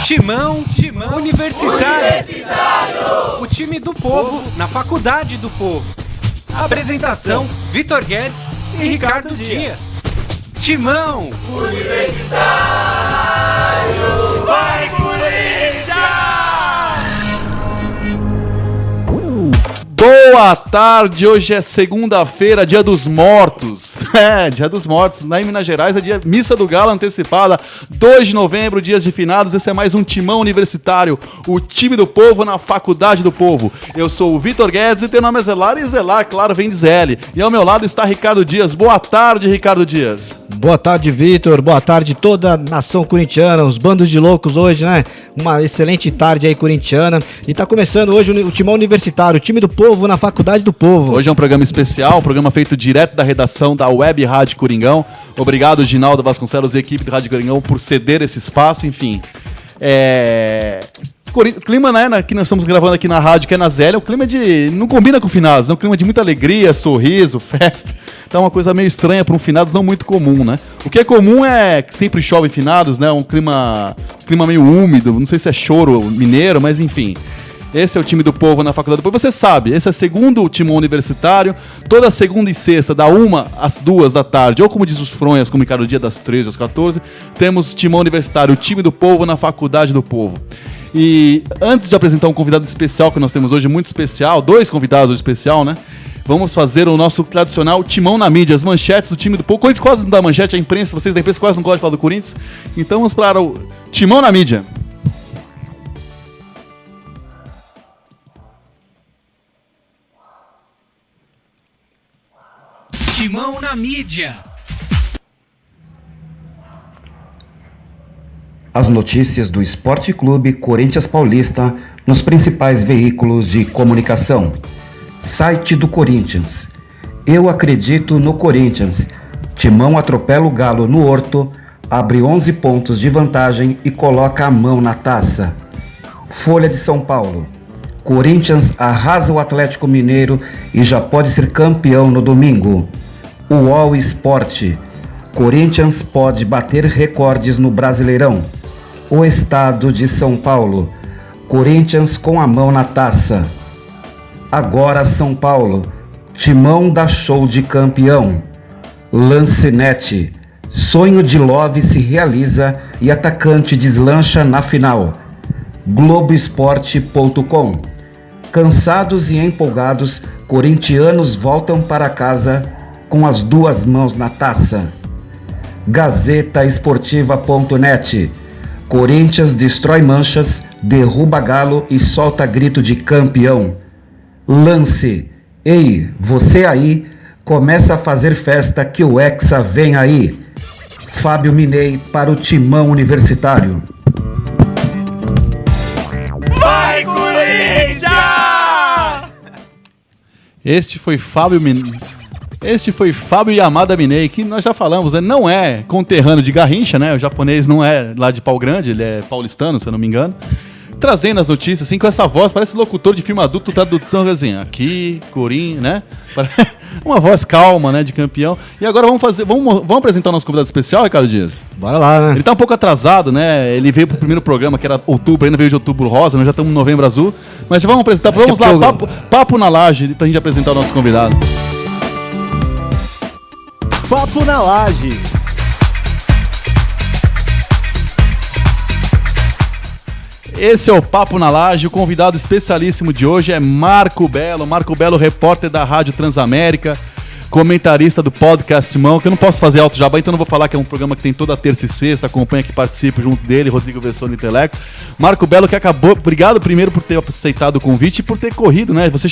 Timão Universitário. O time do povo na faculdade do povo. Apresentação: Vitor Guedes e Ricardo Dias. Timão Universitário. Vai, Corinthians! Boa tarde, hoje é segunda-feira, dia dos mortos. Dia dos mortos. Lá em Minas Gerais é dia Missa do Galo antecipada, 2 de novembro, dias de finados. Esse é mais um Timão Universitário, o time do povo na faculdade do povo. Eu sou o Vitor Guedes e teu nome é Zelar, e Zelar, claro, vem de ZL. E ao meu lado está Ricardo Dias. Boa tarde, Ricardo Dias. Boa tarde, Vitor. Boa tarde toda a nação corintiana, os bandos de loucos hoje, né? Uma excelente tarde aí corintiana. E tá começando hoje o Timão Universitário, o time do povo na faculdade do povo. Hoje é um programa especial, um programa feito direto da redação da Web Rádio Coringão. Obrigado, Ginaldo Vasconcelos e equipe da Rádio Coringão por ceder esse espaço, enfim. Clima, né, que nós estamos gravando aqui na rádio, que é na Zélia, o clima não combina com finados, é um clima de muita alegria, sorriso, festa. Então é uma coisa meio estranha para um finados, não muito comum, né? O que é comum é que sempre chove em finados, né? Um clima meio úmido, não sei se é choro mineiro, mas enfim. Esse é o time do povo na faculdade do povo. Você sabe, esse é o segundo Timão Universitário, toda segunda e sexta, da 1 às 2 da tarde, ou como diz os fronhas, como cada dia das 13 às 14, temos Timão Universitário, o time do povo na faculdade do povo. E antes de apresentar um convidado especial que nós temos hoje, muito especial, 2 convidados hoje especial, né? Vamos fazer o nosso tradicional Timão na mídia, as manchetes do time do povo. Corinthians quase não dá manchete, a imprensa, vocês da imprensa quase não gostam de falar do Corinthians. Então vamos para o Timão na mídia. Timão na mídia. As notícias do Esporte Clube Corinthians Paulista nos principais veículos de comunicação. Site do Corinthians. Eu acredito no Corinthians. Timão atropela o Galo no Horto, abre 11 pontos de vantagem e coloca a mão na taça. Folha de São Paulo. Corinthians arrasa o Atlético Mineiro e já pode ser campeão no domingo. UOL Esporte. Corinthians pode bater recordes no Brasileirão. O Estado de São Paulo. Corinthians com a mão na taça. Agora São Paulo. Timão dá show de campeão. Lancinete. Sonho de Love se realiza e atacante deslancha na final. Globoesporte.com. Cansados e empolgados, corintianos voltam para casa com as 2 mãos na taça. Gazetaesportiva.net. Corinthians destrói Manchas, derruba Galo e solta grito de campeão. Lance. Ei, você aí, começa a fazer festa que o Hexa vem aí. Fábio Minei para o Timão Universitário. Vai, Corinthians! Este foi Fábio Yamada Minei, que nós já falamos, né? Não é conterrâneo de Garrincha, né? O japonês não é lá de Pau Grande, ele é paulistano, se eu não me engano. Trazendo as notícias, assim, com essa voz, parece locutor de filme adulto, tradução, assim, aqui, Corinthians, né? Uma voz calma, né, de campeão. E agora vamos apresentar o nosso convidado especial, Ricardo Dias? Bora lá, né? Ele tá um pouco atrasado, né? Ele veio pro primeiro programa, que era outubro, ainda veio de outubro rosa, nós já estamos em novembro azul. Mas já vamos apresentar, vamos lá, papo na laje, pra gente apresentar o nosso convidado. Papo na laje. Esse é o Papo na Laje, o convidado especialíssimo de hoje é Marco Belo, repórter da Rádio Transamérica, comentarista do podcast Timão, que eu não posso fazer alto jabá, então não vou falar que é um programa que tem toda terça e sexta, acompanha que participa junto dele, Rodrigo Vessone e Teleco. Marco Belo que obrigado primeiro por ter aceitado o convite e por ter corrido, né? Você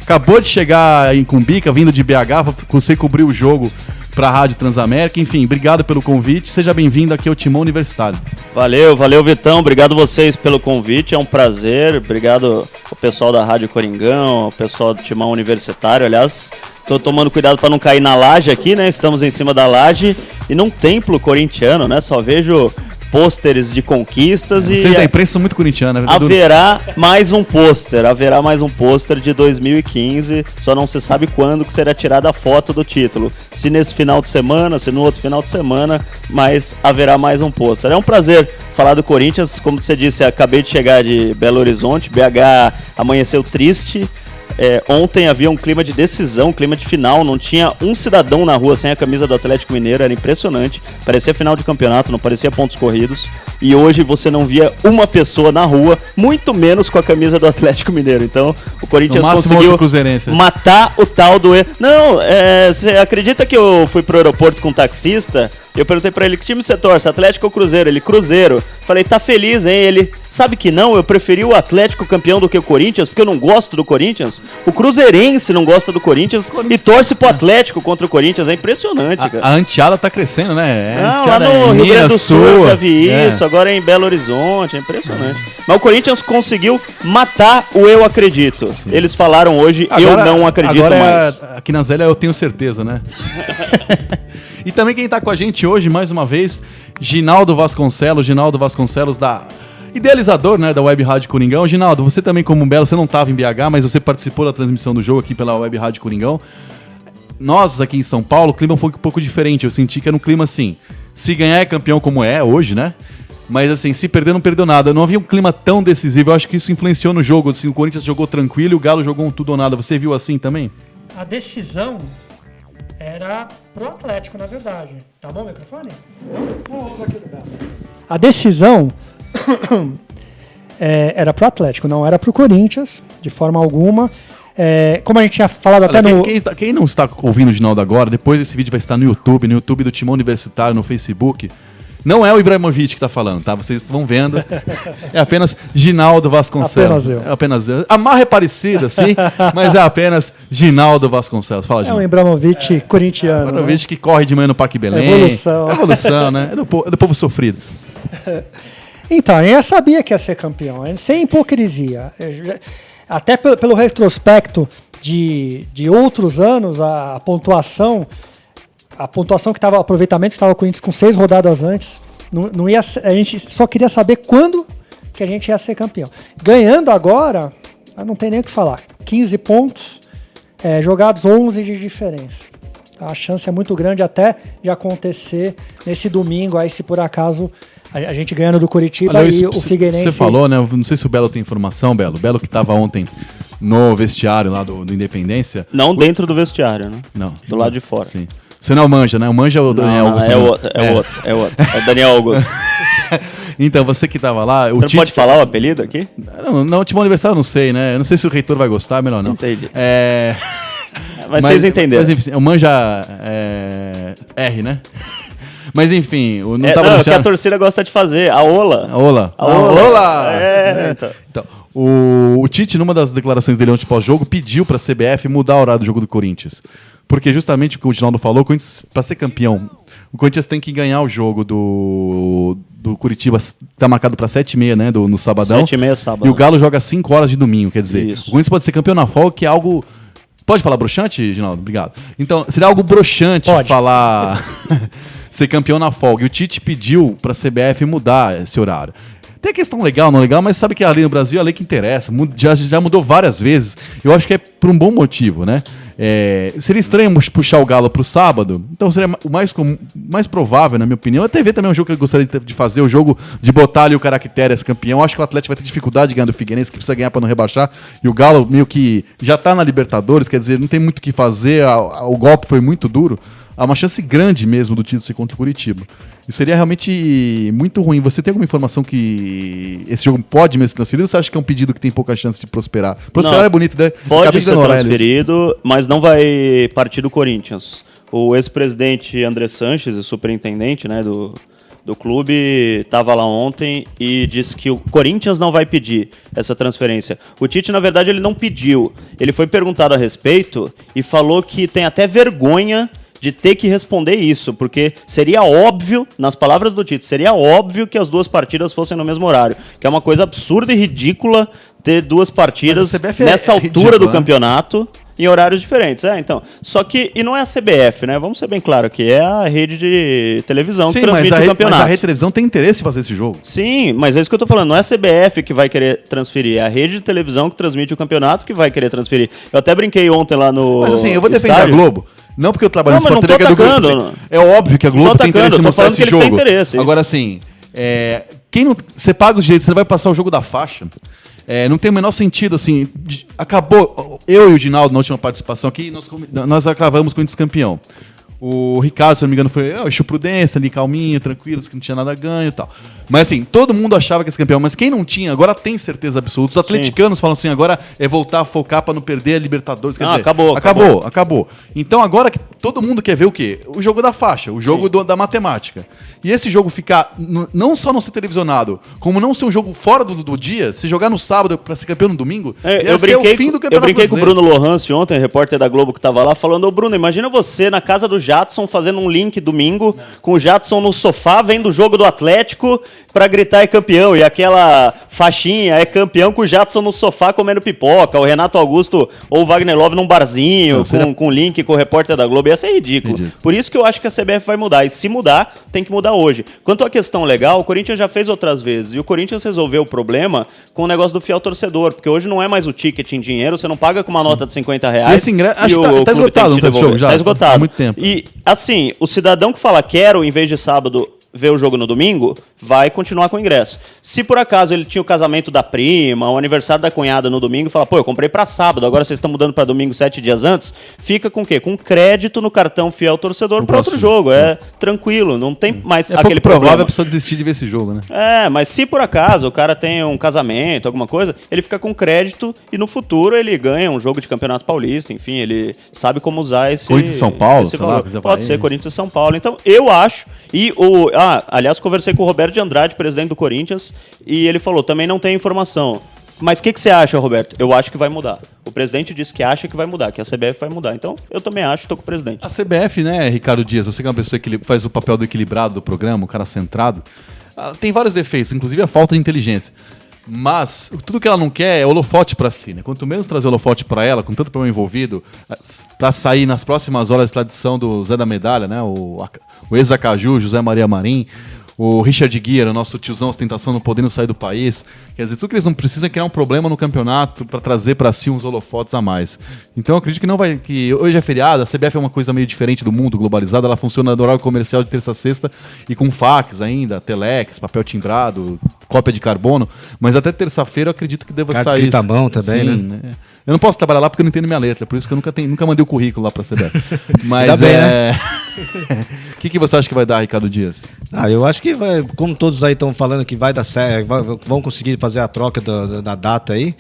acabou de chegar em Cumbica, vindo de BH, você cobriu o jogo para a Rádio Transamérica, enfim, obrigado pelo convite, seja bem-vindo aqui ao Timão Universitário. Valeu Vitão, obrigado vocês pelo convite, é um prazer, obrigado ao pessoal da Rádio Coringão, ao pessoal do Timão Universitário, aliás, tô tomando cuidado para não cair na laje aqui, né, estamos em cima da laje e num templo corintiano, né, só vejo pôsteres de conquistas e Vocês da imprensa são muito corintianos. Né? haverá mais um pôster de 2015, só não se sabe quando que será tirada a foto do título. Se nesse final de semana, se no outro final de semana, mas haverá mais um pôster. É um prazer falar do Corinthians, como você disse, acabei de chegar de Belo Horizonte, BH amanheceu triste. Ontem havia um clima de decisão, um clima de final, não tinha um cidadão na rua sem a camisa do Atlético Mineiro, era impressionante, parecia final de campeonato, não parecia pontos corridos, e hoje você não via uma pessoa na rua, muito menos com a camisa do Atlético Mineiro. Então o Corinthians conseguiu matar o tal do... Não, você acredita que eu fui pro aeroporto com um taxista? Eu perguntei pra ele, que time você torce, Atlético ou Cruzeiro? Ele, Cruzeiro. Falei, tá feliz, hein? Ele, sabe que não, eu preferi o Atlético campeão do que o Corinthians, porque eu não gosto do Corinthians. O cruzeirense não gosta do Corinthians e torce pro Atlético contra o Corinthians. É impressionante, cara. A Antiada tá crescendo, né? Lá no Rio Grande do Sul, já vi isso. Agora é em Belo Horizonte, é impressionante. Mas o Corinthians conseguiu matar o eu acredito. Sim. Eles falaram hoje, agora, eu não acredito mais. Aqui na Zélia eu tenho certeza, né? E também quem tá com a gente hoje, mais uma vez, Ginaldo Vasconcelos, idealizador, né, da Web Rádio Coringão. Ginaldo, você também como Belo, você não estava em BH, mas você participou da transmissão do jogo aqui pela Web Rádio Coringão. Nós aqui em São Paulo, o clima foi um pouco diferente. Eu senti que era um clima assim, se ganhar é campeão como é hoje, né? Mas assim, se perder não perdeu nada. Não havia um clima tão decisivo. Eu acho que isso influenciou no jogo. Assim, o Corinthians jogou tranquilo e o Galo jogou um tudo ou nada. Você viu assim também? A decisão era pro Atlético, na verdade. Tá bom o microfone? A decisão era pro Atlético, não era pro Corinthians, de forma alguma. Como a gente tinha falado até no... Quem não está ouvindo o Ginaldo agora, depois esse vídeo vai estar no YouTube do Timão Universitário, no Facebook. Não é o Ibrahimovic que tá falando, tá? Vocês estão vendo. É apenas Ginaldo Vasconcelos. Apenas eu. A marra é parecida, sim, mas é apenas Ginaldo Vasconcelos. Fala, Ginaldo. É o Ibrahimovic corintiano. Ibrahimovic, né? Que corre de manhã no Parque Belém. Evolução, né? É do povo sofrido. Então, eu já sabia que ia ser campeão, sem hipocrisia. Até pelo retrospecto de outros anos, a pontuação que estava, o aproveitamento que estava o Corinthians com 6 rodadas antes, não ia, a gente só queria saber quando que a gente ia ser campeão. Ganhando agora, não tem nem o que falar. 15 pontos, jogados 11 de diferença. A chance é muito grande até de acontecer nesse domingo, aí se por acaso a gente ganhando do Curitiba e o Figueirense... Você falou, né? Não sei se o Belo tem informação, Belo. Belo que estava ontem no vestiário lá do Independência. Não dentro do vestiário, né? Não. Do lado de fora. Sim. Você não manja, né? O manja é o Daniel Augusto. É outro. É o Daniel Augusto. Então, você que tava lá... Você não pode falar o apelido aqui? Não, o Timão Aniversário eu não sei, né? Eu não sei se o reitor vai gostar, melhor não. Entendi. Mas vocês entenderam. Mas enfim, o manja R, né? Mas enfim, não é o que a torcida gosta de fazer, a Ola. A Ola! Então. O Tite, numa das declarações dele ontem pós-jogo, pediu para a CBF mudar o horário do jogo do Corinthians. Porque justamente o que o Ginaldo falou, para ser campeão, o Corinthians tem que ganhar o jogo do Curitiba, tá marcado para 7h30, né, no sabadão. 7h30 sábado. E o Galo joga 5 horas de domingo, quer dizer, isso. O Corinthians pode ser campeão na folga, que é algo... Pode falar broxante, Ginaldo? Obrigado. Então, seria algo broxante falar ser campeão na folga. E o Tite pediu para a CBF mudar esse horário. Tem questão legal, não legal, mas sabe que ali no Brasil é a lei que interessa. Já mudou várias vezes. Eu acho que é por um bom motivo, né? Seria estranho puxar o Galo pro sábado. Então seria o mais provável, na minha opinião. A TV também é um jogo que eu gostaria de fazer. O jogo de botar ali o Caracteres campeão. Eu acho que o Atlético vai ter dificuldade de ganhar do Figueirense, que precisa ganhar para não rebaixar. E o Galo meio que já tá na Libertadores, quer dizer, não tem muito o que fazer. O golpe foi muito duro. Há uma chance grande mesmo do título ser contra o Curitiba. E seria realmente muito ruim. Você tem alguma informação que esse jogo pode mesmo ser transferido ou você acha que é um pedido que tem pouca chance de prosperar? Prosperar não, é bonito, né? Pode ser transferido, mas não vai partir do Corinthians. O ex-presidente André Sanches, o superintendente, né, do clube, estava lá ontem e disse que o Corinthians não vai pedir essa transferência. O Tite, na verdade, ele não pediu. Ele foi perguntado a respeito e falou que tem até vergonha de ter que responder isso, porque seria óbvio, nas palavras do Tite, seria óbvio que as duas partidas fossem no mesmo horário, que é uma coisa absurda e ridícula ter duas partidas nessa altura do campeonato. em horários diferentes. Então. Só que, e não é a CBF, né? Vamos ser bem claro aqui, é a rede de televisão que transmite o campeonato. Mas a rede de televisão tem interesse em fazer esse jogo. Sim, mas é isso que eu tô falando. Não é a CBF que vai querer transferir, é a rede de televisão que transmite o campeonato que vai querer transferir. Eu até brinquei ontem lá no Mas assim, eu vou defender estádio. a Globo. Não porque eu trabalho Não, no Sport mas TV, não que tô é do Globo. atacando, Assim, é óbvio que a Globo tem interesse em atacando, eu tô mostrar falando esse que eles jogo. têm interesse, Agora assim, quem não, você paga os direitos, você não vai passar o jogo da faixa. Não tem o menor sentido, assim. Acabou. Eu e o Ginaldo, na última participação aqui, nós acravamos com o campeão. O Ricardo, se não me engano, foi eixo prudência ali, calminho, tranquilo, que não tinha nada ganho e tal. Mas assim, todo mundo achava que esse campeão, mas quem não tinha, agora tem certeza absoluta. Os atleticanos falam assim, agora é voltar a focar pra não perder a Libertadores. Quer dizer, acabou. Então agora que todo mundo quer ver o quê? O jogo da faixa, o jogo da matemática. E esse jogo ficar, não só não ser televisionado, como não ser um jogo fora do dia, se jogar no sábado pra ser campeão no domingo, eu brinquei com o Bruno Lohance ontem, repórter da Globo que tava lá, falando, ô Bruno, imagina você na casa do Jadson fazendo um link domingo, com o Jadson no sofá, vendo o jogo do Atlético pra gritar é campeão, e aquela faixinha é campeão com o Jadson no sofá comendo pipoca, o Renato Augusto ou o Wagner Love num barzinho, com link com o repórter da Globo, ia ser ridículo. Por isso que eu acho que a CBF vai mudar, e se mudar, tem que mudar hoje. Quanto à questão legal, o Corinthians já fez outras vezes, e o Corinthians resolveu o problema com o negócio do fiel torcedor, porque hoje não é mais o ticket em dinheiro, você não paga com uma nota de R$50. Esse ingresso, acho que tá esgotado, não jogo já? Tá esgotado. Há muito tempo. E, assim, o cidadão que fala quero, em vez de sábado, ver o jogo no domingo, vai continuar com o ingresso. Se por acaso ele tinha o casamento da prima, o aniversário da cunhada no domingo, e fala, eu comprei pra sábado, agora vocês estão mudando pra domingo 7 dias antes, fica com o quê? Com crédito no cartão fiel torcedor pra outro jogo. É tranquilo, não tem mais aquele provável problema. a pessoa desistir de ver esse jogo, né? Mas se por acaso o cara tem um casamento, alguma coisa, ele fica com crédito e no futuro ele ganha um jogo de Campeonato Paulista, enfim, ele sabe como usar esse Corinthians e São Paulo, esse valor. Pode ser Corinthians e São Paulo. Então, eu acho, aliás, conversei com o Roberto de Andrade, presidente do Corinthians, e ele falou, também não tem informação. Mas o que você acha, Roberto? Eu acho que vai mudar. O presidente disse que acha que vai mudar, que a CBF vai mudar. Então, eu também acho, estou com o presidente. A CBF, né, Ricardo Dias, você que é uma pessoa que faz o papel do equilibrado do programa, um cara centrado, tem vários defeitos, inclusive a falta de inteligência. Mas tudo que ela não quer é holofote pra si, né? Quanto menos trazer holofote pra ela, com tanto problema envolvido, pra sair nas próximas horas da tradição do Zé da Medalha, né? O ex-Acaju, José Maria Marim, o Richard Guia, o nosso tiozão ostentação, não podendo sair do país. Quer dizer, tudo que eles não precisam é criar um problema no campeonato pra trazer pra si uns holofotes a mais. Então eu acredito que não vai. Que hoje é feriado, a CBF é uma coisa meio diferente do mundo globalizado, ela funciona no horário comercial de terça a sexta e com fax ainda, telex, papel timbrado, cópia de carbono, mas até terça-feira eu acredito que deva sair. Escrita à mão também, sim, né? Eu não posso trabalhar lá porque eu não entendo minha letra, por isso que eu nunca mandei o currículo lá pra CBF. Mas bem, né? O que você acha que vai dar, Ricardo Dias? Eu acho que vai, como todos aí estão falando que vai dar certo, vão conseguir fazer a troca da data aí.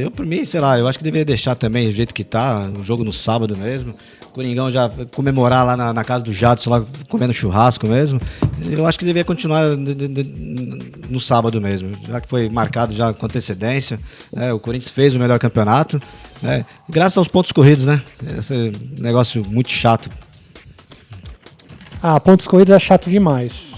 Eu, por mim, sei lá, eu acho que deveria deixar também do jeito que tá, o jogo no sábado mesmo. O Coringão já comemorar lá na casa do Jadson, lá comendo churrasco mesmo. Eu acho que deveria continuar no sábado mesmo, já que foi marcado já com antecedência. O Corinthians fez o melhor campeonato, graças aos pontos corridos, né? Esse negócio muito chato. Pontos corridos é chato demais.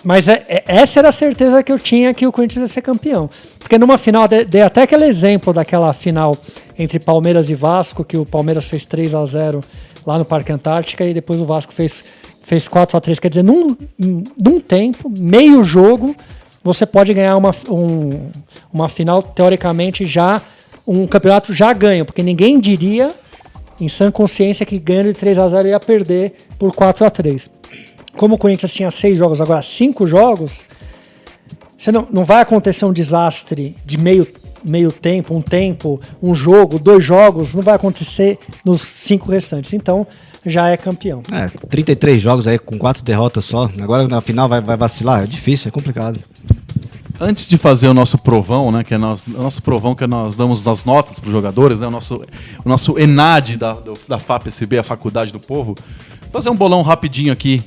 Mas essa era a certeza que eu tinha que o Corinthians ia ser campeão. Porque numa final, dei até aquele exemplo daquela final entre Palmeiras e Vasco, que o Palmeiras fez 3-0 lá no Parque Antártica e depois o Vasco fez 4-3. Quer dizer, num tempo, meio jogo, você pode ganhar uma final, teoricamente, já um campeonato já ganho, porque ninguém diria, em sã consciência, que ganhando de 3-0 ia perder por 4-3. Como o Corinthians tinha 6 jogos, agora 5 jogos, você não vai acontecer um desastre de meio tempo, um jogo, 2 jogos, não vai acontecer nos 5 restantes. Então, já é campeão. 33 jogos aí com 4 derrotas só. Agora na final vai vacilar, é difícil, é complicado. Antes de fazer o nosso provão, né, que é o nosso provão que nós damos as notas para os jogadores, né, o nosso ENAD da FAPSB, a Faculdade do Povo, fazer um bolão rapidinho aqui.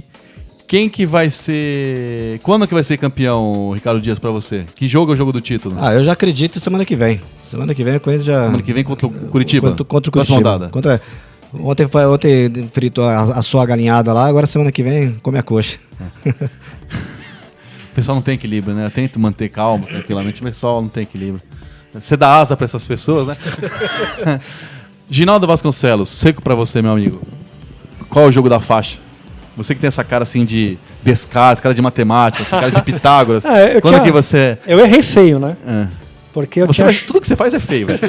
Quem que vai ser... Quando que vai ser campeão, Ricardo Dias, pra você? Que jogo é o jogo do título? Eu já acredito semana que vem. Semana que vem o Corinthians já... Semana que vem contra o Curitiba? Contra o Curitiba. Ontem fritou a sua galinhada lá, agora semana que vem come a coxa. O pessoal não tem equilíbrio, né? Eu tento manter calma, tranquilamente, mas só não tem equilíbrio. Você dá asa pra essas pessoas, né? Ginaldo Vasconcelos, seco pra você, meu amigo. Qual é o jogo da faixa? Você que tem essa cara assim de Descartes, cara de matemática, essa cara de Pitágoras. Que você... Eu errei feio, né? Porque eu Tudo que você faz é feio, velho.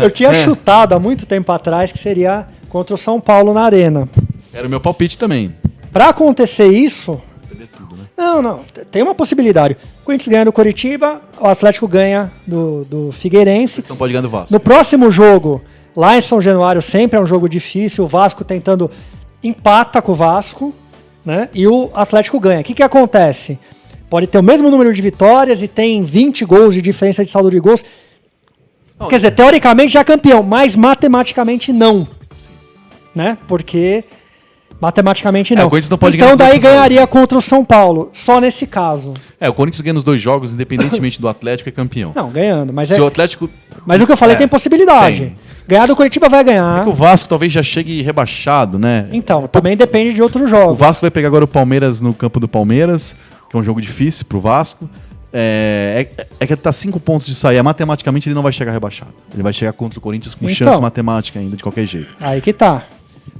Eu tinha chutado há muito tempo atrás que seria contra o São Paulo na Arena. Era o meu palpite também. Pra acontecer isso... Perder tudo, né? Não. Tem uma possibilidade. O Corinthians ganha do Coritiba, o Atlético ganha do Figueirense. Você não pode ganhar do Vasco. No próximo jogo, lá em São Januário, sempre é um jogo difícil. O Vasco tentando... empata com o Vasco, né? E o Atlético ganha. O que acontece? Pode ter o mesmo número de vitórias e tem 20 gols de diferença de saldo de gols. Quer dizer, teoricamente já é campeão, mas matematicamente não. Né? Porque matematicamente não. O Corinthians não pode então ganhar daí ganharia contra o São Paulo, só nesse caso. O Corinthians ganha nos 2 jogos, independentemente do Atlético, é campeão. Não, ganhando. Mas Se o Atlético... Mas o que eu falei tem possibilidade. Tem. Ganhar do Coritiba vai ganhar. O Vasco talvez já chegue rebaixado, né? Então, também depende de outros jogos. O Vasco vai pegar agora o Palmeiras no campo do Palmeiras, que é um jogo difícil pro Vasco. É que tá 5 pontos de sair. Matematicamente ele não vai chegar rebaixado. Ele vai chegar contra o Corinthians com chance matemática ainda, de qualquer jeito. Aí que tá.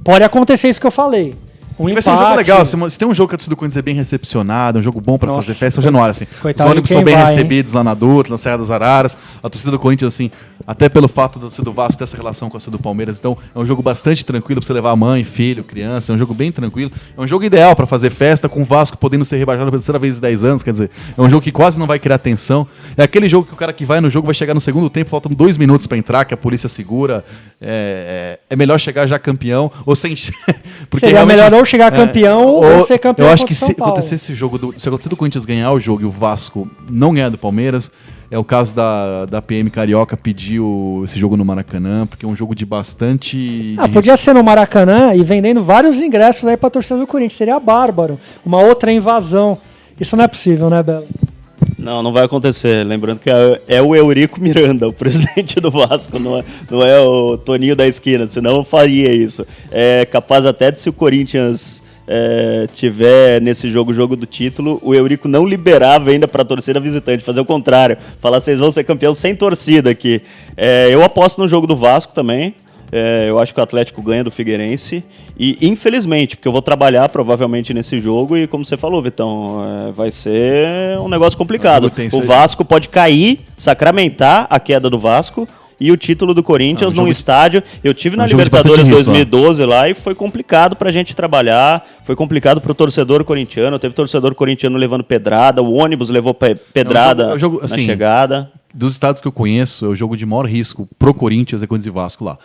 Pode acontecer isso que eu falei. Vai ser um jogo legal. Se tem um jogo que a torcida do Corinthians é bem recepcionado, um jogo bom pra fazer festa, é o Januário, assim. Os ônibus são bem recebidos lá na Dutra, na Serra das Araras. A torcida do Corinthians, assim, até pelo fato da torcida do Vasco ter essa relação com a torcida do Palmeiras. Então, é um jogo bastante tranquilo pra você levar mãe, filho, criança. É um jogo bem tranquilo. É um jogo ideal pra fazer festa, com o Vasco podendo ser rebaixado pela terceira vez em 10 anos. Quer dizer, é um jogo que quase não vai criar tensão. É aquele jogo que o cara que vai no jogo vai chegar no segundo tempo, faltando 2 minutos pra entrar, que a polícia segura. É melhor chegar já campeão ou sem... Seria melhor ou chegar campeão ou ser campeão. Eu acho que se acontecer esse jogo, se acontecer do Corinthians ganhar o jogo e o Vasco não ganhar do Palmeiras, é o caso da PM Carioca pedir esse jogo no Maracanã, porque é um jogo de bastante... podia ser no Maracanã e vendendo vários ingressos aí pra torcida do Corinthians. Seria bárbaro. Uma outra invasão. Isso não é possível, né, Belo? Não vai acontecer. Lembrando que é o Eurico Miranda, o presidente do Vasco, não é o Toninho da esquina, senão eu faria isso. É capaz até de, se o Corinthians tiver nesse jogo, o jogo do título, o Eurico não liberava ainda para a torcida visitante, fazer o contrário, falar vocês vão ser campeão sem torcida aqui. Eu aposto no jogo do Vasco também. Eu acho que o Atlético ganha do Figueirense e, infelizmente, porque eu vou trabalhar provavelmente nesse jogo e, como você falou, Vitão, vai ser um negócio complicado. O Vasco pode cair, sacramentar a queda do Vasco e o título do Corinthians num estádio. Eu tive na Libertadores 2012 lá e foi complicado pra gente trabalhar, foi complicado pro torcedor corintiano, teve torcedor corintiano levando pedrada, o ônibus levou pedrada na chegada. Dos estados que eu conheço, é o jogo de maior risco pro Corinthians é Corinthians e Vasco lá.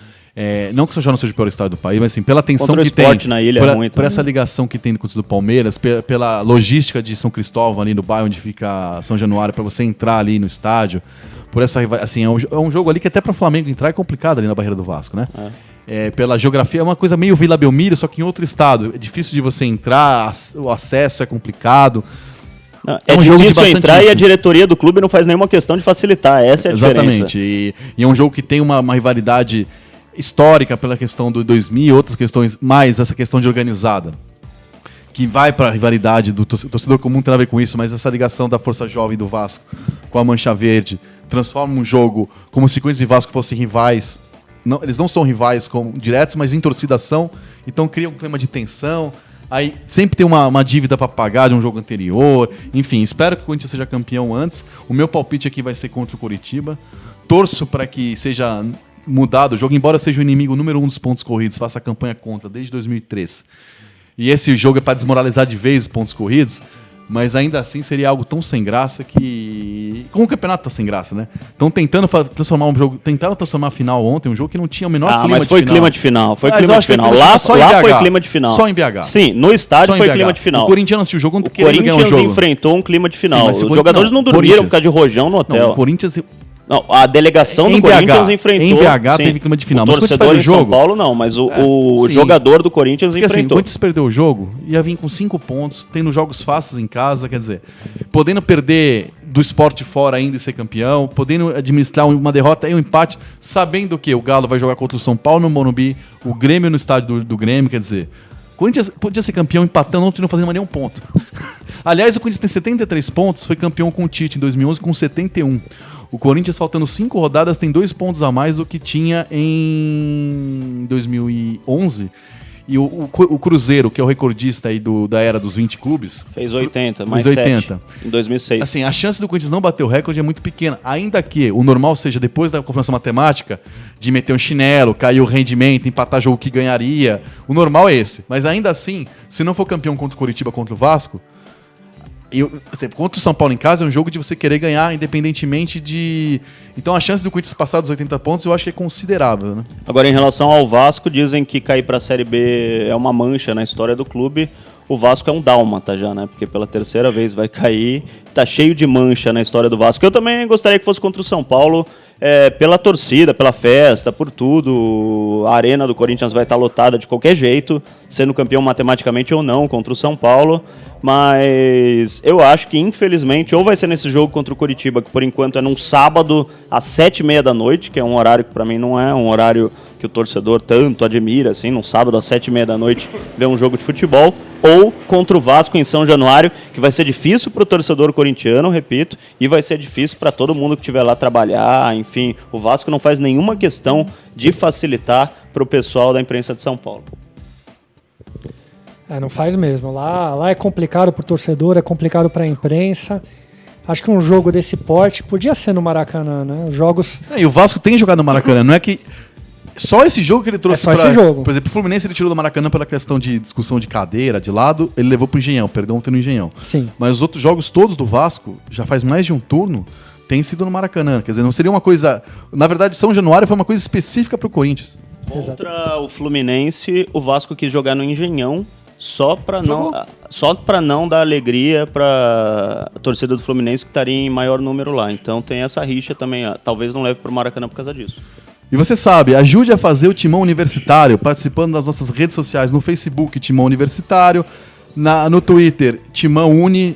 Não que o já não seja o pior estado do país, mas assim, pela tensão que tem, na ilha por essa ligação que tem com o do Palmeiras, pela logística de São Cristóvão ali no bairro onde fica São Januário, para você entrar ali no estádio, por essa, assim, é um jogo ali que até para o Flamengo entrar é complicado ali na barreira do Vasco, né? Pela geografia, é uma coisa meio Vila Belmiro, só que em outro estado. É difícil de você entrar, o acesso é complicado. Não, é um jogo difícil entrar risco. E a diretoria do clube não faz nenhuma questão de facilitar, essa é a diferença. Exatamente, e é um jogo que tem uma rivalidade histórica pela questão do 2000 e outras questões, mais essa questão de organizada, que vai para a rivalidade do torcedor comum, tem a ver com isso, mas essa ligação da Força Jovem do Vasco com a Mancha Verde transforma um jogo como se Corinthians e Vasco fossem rivais. Não, eles não são rivais diretos, mas em torcida são, então cria um clima de tensão. Aí sempre tem uma dívida para pagar de um jogo anterior. Enfim, espero que o Corinthians seja campeão antes. O meu palpite aqui vai ser contra o Coritiba. Torço para que seja mudado o jogo, embora seja o inimigo número 1 dos pontos corridos, faça a campanha contra desde 2003. E esse jogo é para desmoralizar de vez os pontos corridos, mas ainda assim seria algo tão sem graça que... Como o campeonato tá sem graça, né? Estão tentando transformar um jogo... Tentaram transformar a final ontem, um jogo que não tinha o menor clima de final. Mas foi clima de final. Foi clima de final. Lá foi clima de final. Só em BH. Sim, no estádio foi clima de final. O Corinthians assistiu o jogo querendo ganhar o jogo. O Corinthians enfrentou um clima de final. Sim, os jogadores não dormiram por causa de rojão no hotel. Não, o Corinthians... Não, a delegação do Corinthians enfrentou... Em BH teve clima de final. O torcedor em São Paulo não, mas o jogador do Corinthians enfrentou. Assim, o Corinthians perdeu o jogo, ia vir com 5 pontos, tendo jogos fáceis em casa, quer dizer, podendo perder do Sport fora ainda e ser campeão, podendo administrar uma derrota e um empate, sabendo que o Galo vai jogar contra o São Paulo no Morumbi, o Grêmio no estádio do Grêmio, quer dizer... O Corinthians podia ser campeão empatando ontem e não fazendo mais nenhum ponto. Aliás, o Corinthians tem 73 pontos, foi campeão com o Tite em 2011 com 71. O Corinthians, faltando 5 rodadas, tem 2 pontos a mais do que tinha em 2011. E o Cruzeiro, que é o recordista aí da era dos 20 clubes... Fez 80, mais fez 7 80. em 2006. Assim, a chance do Corinthians não bater o recorde é muito pequena. Ainda que o normal seja, depois da confirmação matemática, de meter um chinelo, cair o rendimento, empatar jogo que ganharia. O normal é esse. Mas ainda assim, se não for campeão contra o Coritiba, contra o Vasco... contra o São Paulo em casa é um jogo de você querer ganhar independentemente de... Então a chance do Corinthians passar dos 80 pontos eu acho que é considerável, né? Agora, em relação ao Vasco, dizem que cair pra Série B é uma mancha na história do clube. O Vasco é um dálmata já, né? Porque pela terceira vez vai cair. Tá cheio de mancha na história do Vasco. Eu também gostaria que fosse contra o São Paulo, pela torcida, pela festa, por tudo. A arena do Corinthians vai estar lotada de qualquer jeito, sendo campeão matematicamente ou não contra o São Paulo. Mas eu acho que, infelizmente, ou vai ser nesse jogo contra o Coritiba, que por enquanto é num sábado às 7h30 da noite, que é um horário que pra mim não é um horário que o torcedor tanto admira, assim, num sábado às 7h30 da noite, ver um jogo de futebol, ou contra o Vasco em São Januário, que vai ser difícil pro torcedor corintiano, repito, e vai ser difícil para todo mundo que estiver lá trabalhar, enfim. O Vasco não faz nenhuma questão de facilitar pro pessoal da imprensa de São Paulo. Não faz mesmo. Lá é complicado pro torcedor, é complicado pra imprensa. Acho que um jogo desse porte podia ser no Maracanã, né? Os jogos... E o Vasco tem jogado no Maracanã, não é que... Só esse jogo que ele trouxe só esse jogo. Por exemplo, o Fluminense ele tirou do Maracanã pela questão de discussão de cadeira, de lado, ele levou pro Engenhão, perdão, tem no Engenhão. Sim. Mas os outros jogos todos do Vasco, já faz mais de um turno, tem sido no Maracanã. Quer dizer, não seria uma coisa... Na verdade, São Januário foi uma coisa específica pro Corinthians. Contra o Fluminense, o Vasco quis jogar no Engenhão, só para não dar alegria para a torcida do Fluminense, que estaria em maior número lá. Então tem essa rixa também. Talvez não leve para o Maracanã por causa disso. E você sabe, ajude a fazer o Timão Universitário, participando das nossas redes sociais, no Facebook, Timão Universitário, no Twitter, Timão Uni,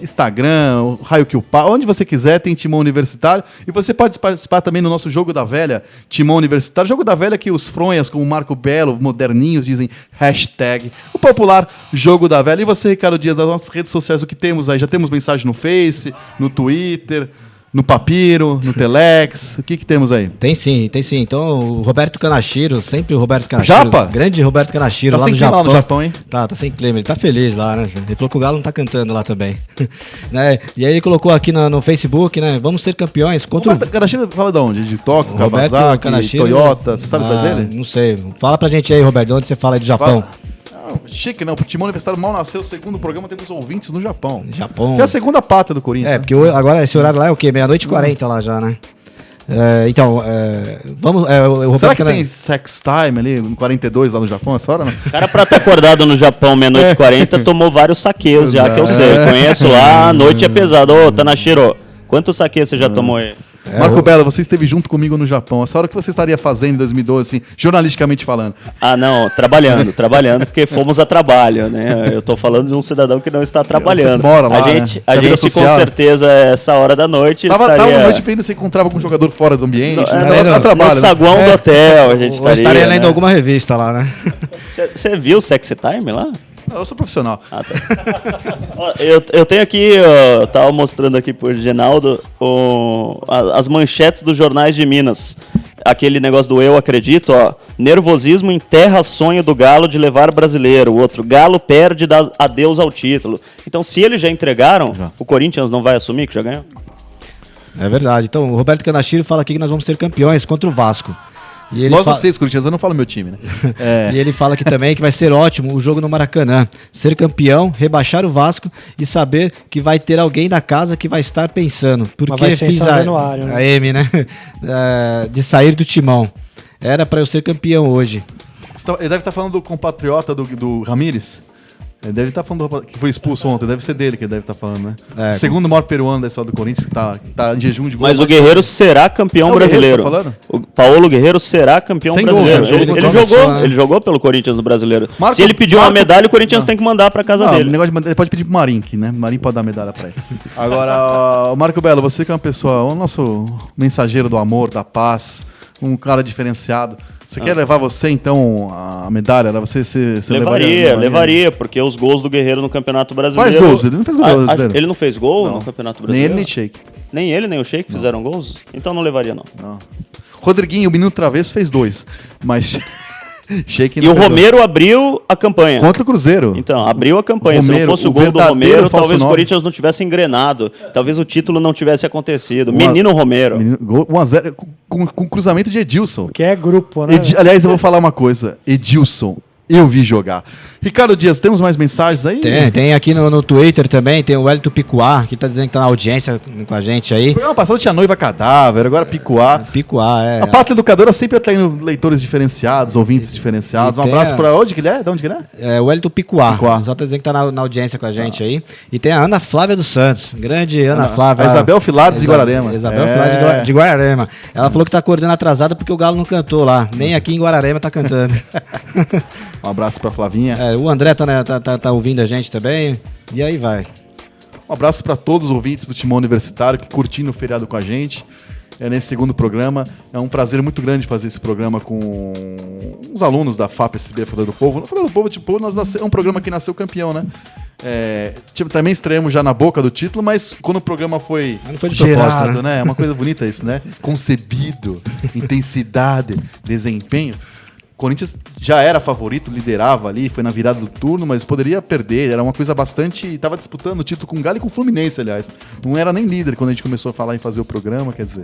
Instagram, Raio que o Pá, onde você quiser tem Timão Universitário. E você pode participar também no nosso Jogo da Velha, Timão Universitário. Jogo da Velha que os fronhas, como o Marco Belo, moderninhos, dizem hashtag, o popular Jogo da Velha. E você, Ricardo Dias, das nossas redes sociais, o que temos aí? Já temos mensagem no Face, no Twitter... No Papiro, no Telex, o que temos aí? Tem sim. Então, o Roberto Kanashiro, sempre o Roberto Kanashiro. Japa? Grande Roberto Kanashiro, Tá lá sem no clima Japão. lá no Japão, hein? Tá sem clima, ele tá feliz lá, né? Ele falou que o Galo não tá cantando lá também. Né? E aí ele colocou aqui no Facebook, né? Vamos ser campeões contra o... Kanashiro fala de onde? De Tóquio, Roberto Kawasaki, Kanashiro, Toyota, você sabe dele? Não sei. Fala pra gente aí, Roberto, de onde você fala aí do Japão? Não, chique não, pro Timão Universitário mal nasceu, o segundo programa temos ouvintes no Japão. Japão. Que é a segunda pátria do Corinthians. Porque agora esse horário lá é o quê? 00:40 lá já, né? Vamos... o Roberto Será que tem sex time ali, no 42 lá no Japão, essa hora, não? O cara, pra estar acordado no Japão 00:40, tomou vários saquês já, que eu sei. Conheço lá, a noite é pesada. Ô, Tanashiro, quantos saquês você já tomou aí? Marco Belo, você esteve junto comigo no Japão. Essa hora que você estaria fazendo em 2012, assim, jornalisticamente falando? Ah, não, trabalhando, porque fomos a trabalho, né? Eu tô falando de um cidadão que não está trabalhando. Você mora lá, a gente, né? a Da vida gente com social. certeza, essa hora da noite Tava estaria... na noite vendo você encontrava com um jogador fora do ambiente, no no saguão do hotel, a gente Ou estaria lendo né? alguma revista lá, né? Você viu o Sexy Time lá? Não, eu sou profissional. Ah, tá. Ó, eu tenho aqui, eu tava mostrando aqui pro Reginaldo as manchetes dos jornais de Minas. Aquele negócio do eu acredito, ó. Nervosismo enterra sonho do Galo de levar brasileiro. O outro, Galo perde adeus ao título. Então, se eles já entregaram, o Corinthians não vai assumir que já ganhou? É verdade. Então, o Roberto Kanashiro fala aqui que nós vamos ser campeões contra o Vasco. E ele Nós vocês, Corinthians, eu não falo meu time, né? E ele fala aqui também que vai ser ótimo o jogo no Maracanã. Ser campeão, rebaixar o Vasco e saber que vai ter alguém da casa que vai estar pensando. Porque vai ser em fiz São Januário, né? a M, né? De sair do timão. Era para eu ser campeão hoje. Ele deve estar falando do compatriota do Ramírez. Ele deve estar falando do rapaz que foi expulso ontem. Deve ser dele que ele deve estar falando, né? Segundo maior peruano da história do Corinthians, que tá em jejum de gol. Mas o Guerreiro será campeão É o Guerreiro brasileiro. que tá falando? O Paulo Guerreiro será campeão Sem brasileiro. gols, né? Ele jogou pelo Corinthians no brasileiro. Marco- Se ele pedir uma Marco- medalha, o Corinthians tem que mandar pra casa Não, dele. o negócio ele pode pedir pro Marink, né? O Marinho pode dar medalha pra ele. Agora, o Marco Belo, você que é uma pessoa, o nosso mensageiro do amor, da paz, um cara diferenciado. Você quer levar você, então, a medalha? Você Levaria, porque os gols do Guerreiro no Campeonato Brasileiro... Faz gols, ele não fez gol brasileiro. Ele não fez gol no Campeonato Nem Brasileiro? ele, nem Sheik. Nem ele, nem o Sheik fizeram gols? Então não levaria, não. Rodriguinho, o menino travesso, fez 2. Mas. Sheik E o Romero abriu a campanha. Contra o Cruzeiro. Então, abriu a campanha. Romero, Se não fosse o o gol do verdadeiro Romero, falso talvez o 9. Corinthians não tivesse engrenado. Talvez o título não tivesse acontecido. Menino Romero. 1x0 com cruzamento de Edilson. Que é grupo, né? Aliás, eu vou falar uma coisa. Edilson, eu vi jogar. Ricardo Dias, temos mais mensagens aí? Tem aqui no Twitter também, tem o Wellington Picuá, que tá dizendo que tá na audiência com a gente aí. No programa passado tinha Noiva Cadáver, agora Picuá. Picuá, é. A Pátria Educadora sempre tá indo leitores diferenciados, ouvintes diferenciados. Um tem abraço pra onde que ele é? De onde que ele é? É o Wellington Picuá. Picuá. Só tá dizendo que tá na audiência com a gente aí. E tem a Ana Flávia dos Santos, grande Ana Flávia. A Isabel Filardes de Guararema. Isabel É. Filardes de Guararema. Ela falou que tá acordando atrasada porque o Galo não cantou lá. Nem aqui em Guararema tá cantando. Um abraço pra Flavinha. O André tá ouvindo a gente também. E aí vai. Um abraço para todos os ouvintes do Timão Universitário que curtindo o feriado com a gente. Nesse segundo programa. É um prazer muito grande fazer esse programa com os alunos da FAP-SB, Folha do Povo. Folha do Povo, tipo, é um programa que nasceu campeão, né? Também estreamos já na boca do título, mas quando o programa foi Não foi de gerado, propósito, né? É uma coisa bonita isso, né? Concebido, intensidade, desempenho. O Corinthians já era favorito, liderava ali, foi na virada do turno, mas poderia perder. Era uma coisa bastante... Estava disputando o título com o Galo e com o Fluminense, aliás. Não era nem líder quando a gente começou a falar em fazer o programa, quer dizer...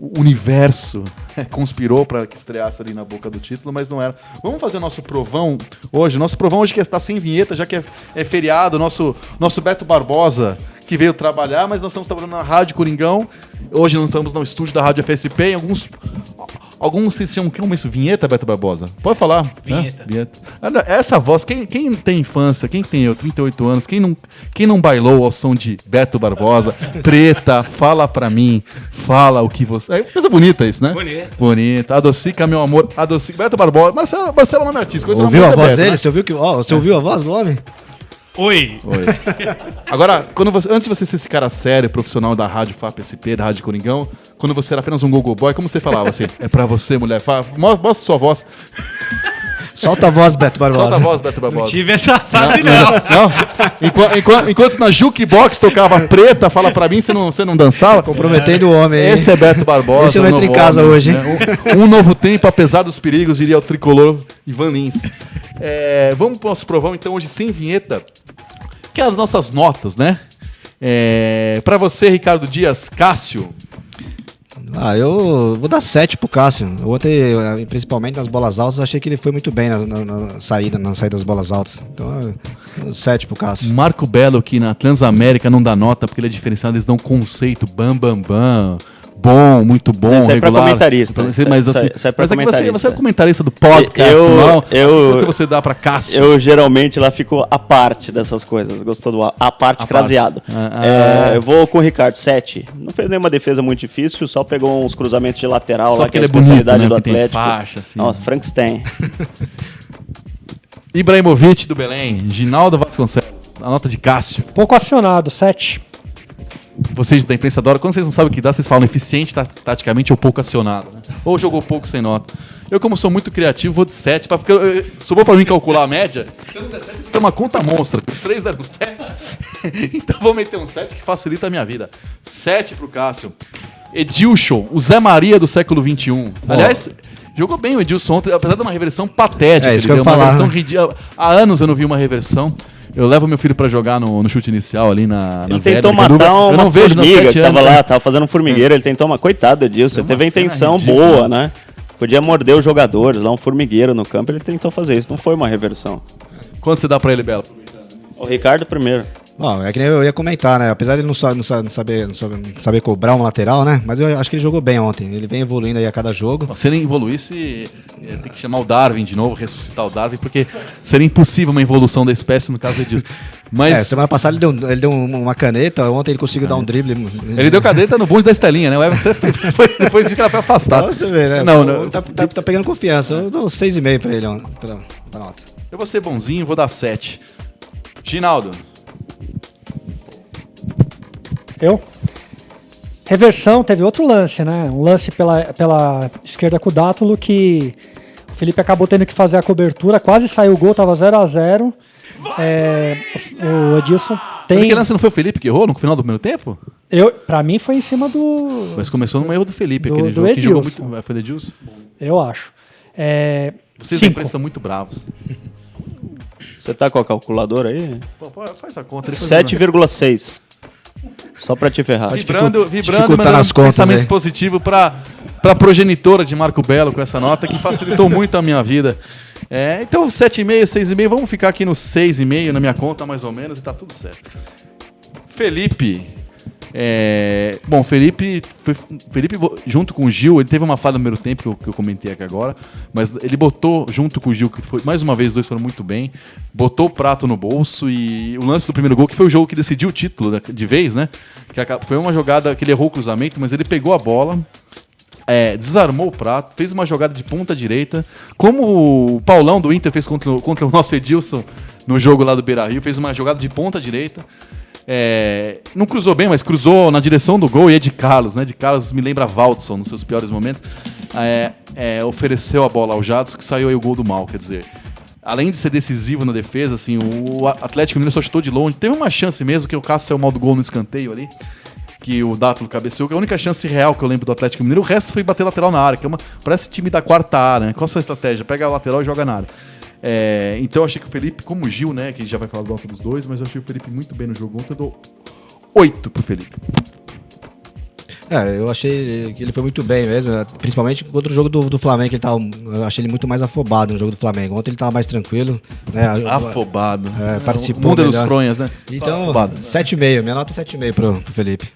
o universo conspirou para que estreasse ali na boca do título, mas não era. Vamos fazer o nosso provão hoje. Nosso provão hoje que está sem vinheta, já que é feriado. Nosso Beto Barbosa, que veio trabalhar, mas nós estamos trabalhando na Rádio Coringão. Hoje nós estamos no estúdio da Rádio FSP. Alguns se chamam isso? Vinheta, Beto Barbosa? Pode falar. Vinheta. Vinheta. Essa voz, quem tem infância, quem tem 38 anos, quem não bailou ao som de Beto Barbosa, Preta, fala pra mim, fala o que você... É coisa bonita isso, né? Bonita. Adocica, meu amor. Adocica. Beto Barbosa. Marcelo é o nome artístico. Ouviu a voz Beto, dele? né? Você ouviu a voz do homem? Oi. Agora, antes de você ser esse cara sério, profissional da Rádio FAP-SP, da Rádio Coringão, quando você era apenas um go-go boy, como você falava assim? É pra você, mulher. Mostra sua voz. Solta a voz, Beto Barbosa. Solta a voz, Beto Barbosa. Tive essa fase, não. Enquanto na Jukebox tocava Preta, fala pra mim, você não dançava? Comprometendo o homem aí. Esse é Beto Barbosa. Esse não entra em novo casa homem, hoje, hein? né? Um novo tempo, apesar dos perigos, diria o tricolor Ivan Lins. Vamos pro nosso provão, então, hoje sem vinheta, que é as nossas notas, né? Pra você, Ricardo Dias, Cássio. Eu vou dar 7 pro Cássio. Ontem, principalmente nas bolas altas, achei que ele foi muito bem na saída das bolas altas. Então, 7 pro Cássio. Marco Belo, que na Transamérica não dá nota porque ele é diferenciado, eles dão conceito, bam. Bom, muito bom, Isso é pra regular. comentarista. Mas Isso assim, é pra mas é que comentarista. você é o comentarista do podcast, não? Quanto você dá pra Cássio? Eu geralmente lá fico a parte dessas coisas. Gostou do a parte craseado. Eu vou com o Ricardo, 7. Não fez nenhuma defesa muito difícil, só pegou uns cruzamentos de lateral Só lá, porque que é a ele é bonito, especialidade né? do Porque tem Atlético. faixa, assim. Ó, Frankenstein. Ibrahimovic do Belém, Ginaldo Vasconcelos, a nota de Cássio. Pouco acionado, 7. Vocês da imprensa adoram, quando vocês não sabem o que dá, vocês falam eficiente taticamente ou pouco acionado, né? Ou jogou pouco sem nota. Eu, como sou muito criativo, vou de 7, porque sobrou pra mim calcular a média. Se eu não der 7, tem uma conta monstra. Os 3 deram 7. Então vou meter um 7 que facilita a minha vida. 7 pro Cássio. Edilson, o Zé Maria do século XXI. Aliás, jogou bem o Edilson ontem, apesar de uma reversão patética. Isso que eu ia uma falar, reversão né? ridícula. Há anos eu não vi uma reversão. Eu levo meu filho pra jogar no chute inicial ali na Ele Zé, tentou Caduva. matar Eu uma não vejo nos formiga 7 que tava anos, lá, tava fazendo um formigueiro. Ele tentou Coitado do Edilson, ele teve a uma cena intenção ridícula. boa, né? Podia morder os jogadores, lá um formigueiro no campo, ele tentou fazer isso. Não foi uma reversão. Quanto você dá pra ele, Belo? O Ricardo primeiro. Bom, é que nem eu ia comentar, né? Apesar de ele não saber cobrar um lateral, né? Mas eu acho que ele jogou bem ontem. Ele vem evoluindo aí a cada jogo. Se ele evoluísse, tem que chamar o Darwin de novo, ressuscitar o Darwin, porque seria impossível uma evolução da espécie no caso Edilson. Mas Semana passada ele deu uma caneta, ontem ele conseguiu dar um drible. ele deu cadeta no bonde da Estelinha, né? O Everton depois disse que ela foi afastada. Pra você ver, né? Não, Tá pegando confiança. Eu dou 6,5 pra ele, ó. Pra nota. eu vou ser bonzinho, vou dar 7. Ginaldo. Eu? Reversão, teve outro lance, né? Um lance pela esquerda com o Dátulo que o Felipe acabou tendo que fazer a cobertura, quase saiu o gol, tava 0-0. O Edilson Mas aquele lance não foi o Felipe que errou no final do primeiro tempo? Pra mim foi em cima do... Mas começou num erro do Felipe, Do- aquele do jogo. Que jogou Edilson. muito. Foi do Edilson? Eu acho. Vocês da 5. imprensa são muito bravos. Você tá com a calculadora aí? Pô, faz a conta. depois eu- 7,6. Só pra te ferrar. Vibrando, dificultar mandando nas contas pensamento aí. positivo pra progenitora de Marco Belo com essa nota, que facilitou muito a minha vida. Então, 7,5, 6,5, vamos ficar aqui no 6,5 na minha conta, mais ou menos, e tá tudo certo. Felipe. Bom, Felipe, junto com o Gil, ele teve uma falha no primeiro tempo que eu comentei aqui agora, mas ele botou junto com o Gil, que foi mais uma vez, os dois foram muito bem, botou o prato no bolso e o lance do primeiro gol, que foi o jogo que decidiu o título de vez, né? Foi uma jogada que ele errou o cruzamento, mas ele pegou a bola, desarmou o prato, fez uma jogada de ponta direita, como o Paulão do Inter fez contra o nosso Edilson no jogo lá do Beira-Rio, fez uma jogada de ponta direita. Não cruzou bem, mas cruzou na direção do gol e é de Carlos, né? De Carlos me lembra Valdson nos seus piores momentos. Ofereceu a bola ao Jadson, que saiu aí o gol do mal, quer dizer. Além de ser decisivo na defesa, assim, o Atlético Mineiro só chutou de longe. Teve uma chance mesmo, que o Cássio saiu mal do gol no escanteio ali, que o Dátulo cabeceou, que é a única chance real que eu lembro do Atlético Mineiro. O resto foi bater lateral na área, que parece time da quarta área, né? Qual a sua estratégia? Pega a lateral e joga na área. Então eu achei que o Felipe, como o Gil, né, que já vai falar do alto dos dois, mas eu achei o Felipe muito bem no jogo ontem, eu dou 8 pro Felipe. Eu achei que ele foi muito bem mesmo, principalmente contra o jogo do Flamengo, que eu achei ele muito mais afobado no jogo do Flamengo. Ontem ele tava mais tranquilo, né? Afobado. Participou O mundo melhor. dos fronhas, né? Então, Afobado. 7,5, minha nota é 7,5 pro Felipe.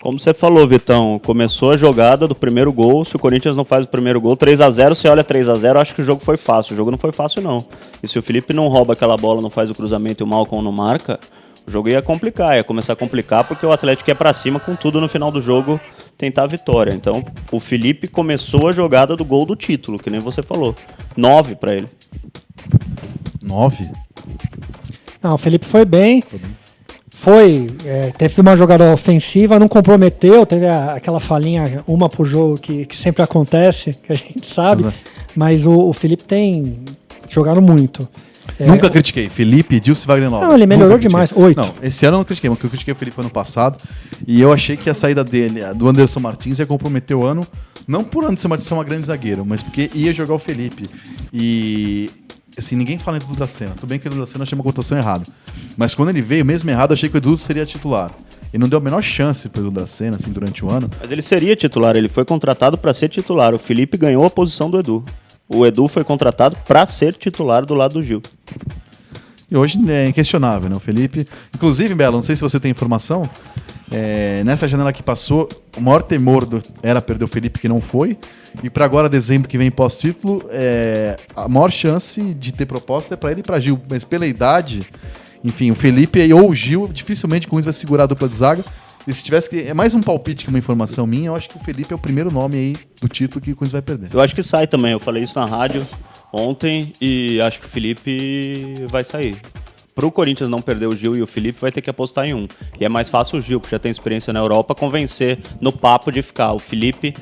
Como você falou, Vitão, começou a jogada do primeiro gol, se o Corinthians não faz o primeiro gol, 3-0, você olha 3-0, acho que o jogo foi fácil. O jogo não foi fácil, não. E se o Felipe não rouba aquela bola, não faz o cruzamento e o Malcom não marca, o jogo ia complicar, ia começar a complicar, porque o Atlético ia pra cima com tudo no final do jogo, tentar a vitória. Então, o Felipe começou a jogada do gol do título, que nem você falou. 9 pra ele. 9? Não, o Felipe foi bem. Teve uma jogada ofensiva, não comprometeu, teve aquela falhinha, uma por jogo que sempre acontece, que a gente sabe, Exato. Mas o Felipe tem jogado muito. Nunca critiquei. Felipe, Edilson e Wagner Love. Não, ele melhorou Nunca critiquei. demais. 8. Não, esse ano eu não critiquei, mas eu critiquei o Felipe ano passado. E eu achei que a saída dele, do Anderson Martins, ia comprometer o ano. Não por Anderson Martins ser uma grande zagueiro, mas porque ia jogar o Felipe. E assim, ninguém fala em Edu Dracena. Tudo bem que o Edu Dracena achei uma cotação errada. Mas quando ele veio, mesmo errado, eu achei que o Edu seria titular. Ele não deu a menor chance pro Edu Dracena, assim, durante o ano. Mas ele seria titular, ele foi contratado pra ser titular. O Felipe ganhou a posição do Edu. O Edu foi contratado pra ser titular do lado do Gil. E hoje é inquestionável, né? O Felipe. Inclusive, Belo, não sei se você tem informação. Nessa janela que passou, o maior temor era perder o Felipe, que não foi. E para agora, dezembro que vem pós-título, a maior chance de ter proposta é para ele e para Gil. Mas pela idade, enfim, o Felipe ou o Gil, dificilmente com isso vai segurar a dupla de zaga. E se tivesse que. É mais um palpite que uma informação minha, eu acho que o Felipe é o primeiro nome aí do título que o Corinthians vai perder. Eu acho que sai também, eu falei isso na rádio ontem e acho que o Felipe vai sair. Pro Corinthians não perder o Gil e o Felipe, vai ter que apostar em um. E é mais fácil o Gil, que já tem experiência na Europa, convencer no papo de ficar. O Felipe,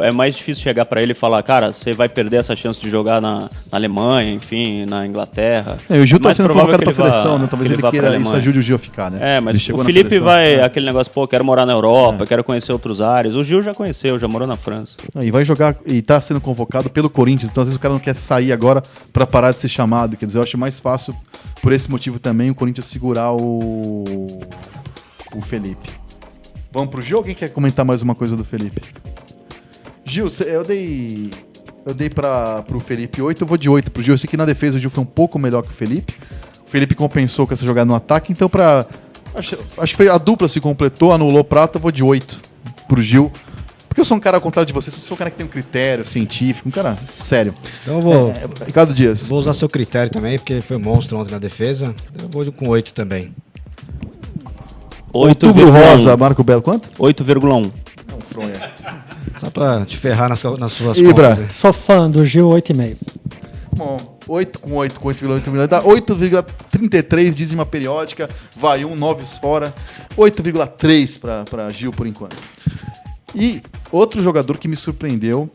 é mais difícil chegar pra ele e falar, cara, você vai perder essa chance de jogar na Alemanha, enfim, na Inglaterra. O Gil tá Mais sendo provável convocado pra que seleção, né? Talvez ele vá pra queira, isso Alemanha. ajude o Gil a ficar, né? Mas Ele chegou o na Felipe seleção. vai, aquele negócio, pô, quero morar na Europa, quero conhecer outros ares. O Gil já conheceu, já morou na França. E vai jogar, e tá sendo convocado pelo Corinthians, então às vezes o cara não quer sair agora pra parar de ser chamado. Quer dizer, eu acho mais fácil, por esse motivo também, o Corinthians segurar o Felipe. Vamos pro Gil? Alguém quer comentar mais uma coisa do Felipe? Gil, eu dei pro Felipe 8, eu vou de 8 pro Gil. Eu sei que na defesa o Gil foi um pouco melhor que o Felipe. O Felipe compensou com essa jogada no ataque, então acho que foi a dupla se completou, anulou o prato, eu vou de 8 pro Gil. Porque eu sou um cara ao contrário de você, eu sou um cara que tem um critério científico, um cara sério. Então eu vou, Ricardo Dias. vou usar seu critério também, porque ele foi monstro ontem na defesa. Eu vou com 8 também. Outubro Rosa, Marco Belo, quanto? 8,1. Só pra te ferrar nas suas Ibra. contas. Hein? Sou fã do Gil 8,5. Bom, 8 com 8,8 milhões, dá 8,33 dízima periódica, vai 9 fora, 8,3 para Gil por enquanto. E outro jogador que me surpreendeu,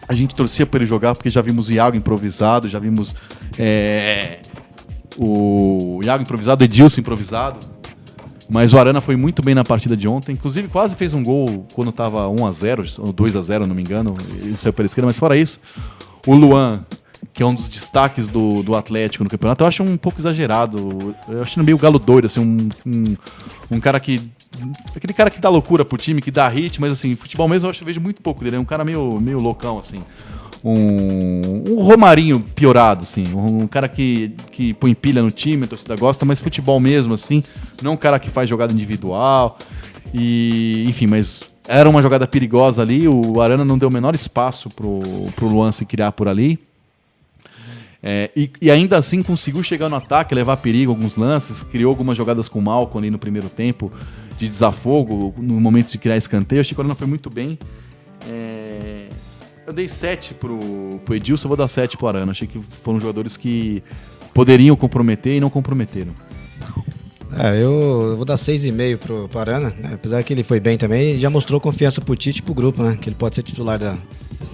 a gente torcia para ele jogar porque já vimos o Iago improvisado, já vimos o Iago improvisado, o Edilson improvisado. Mas o Arana foi muito bem na partida de ontem. Inclusive, quase fez um gol quando estava 1-0, ou 2-0, não me engano. Ele saiu pela esquerda, mas fora isso, o Luan, que é um dos destaques do Atlético no campeonato, eu acho um pouco exagerado. Eu acho meio galo doido, assim, um cara que... Aquele cara que dá loucura pro time, que dá hit, mas assim, futebol mesmo eu vejo muito pouco dele. É um cara meio loucão, assim. Um Romarinho piorado, assim. Um cara que põe pilha no time, a torcida gosta, mas futebol mesmo, assim. Não um cara que faz jogada individual. E, enfim, mas era uma jogada perigosa ali. O Arana não deu o menor espaço pro Luan se criar por ali. E ainda assim conseguiu chegar no ataque, levar perigo alguns lances, criou algumas jogadas com o Malcom ali no primeiro tempo, de desafogo, no momento de criar escanteio. Achei que o Arana foi muito bem. Eu dei 7 pro Edilson, eu vou dar 7 pro Arana. Achei que foram jogadores que poderiam comprometer e não comprometeram. Eu vou dar 6,5 pro Arana, né? Apesar que ele foi bem também e já mostrou confiança pro Tite e pro grupo, né? Que ele pode ser titular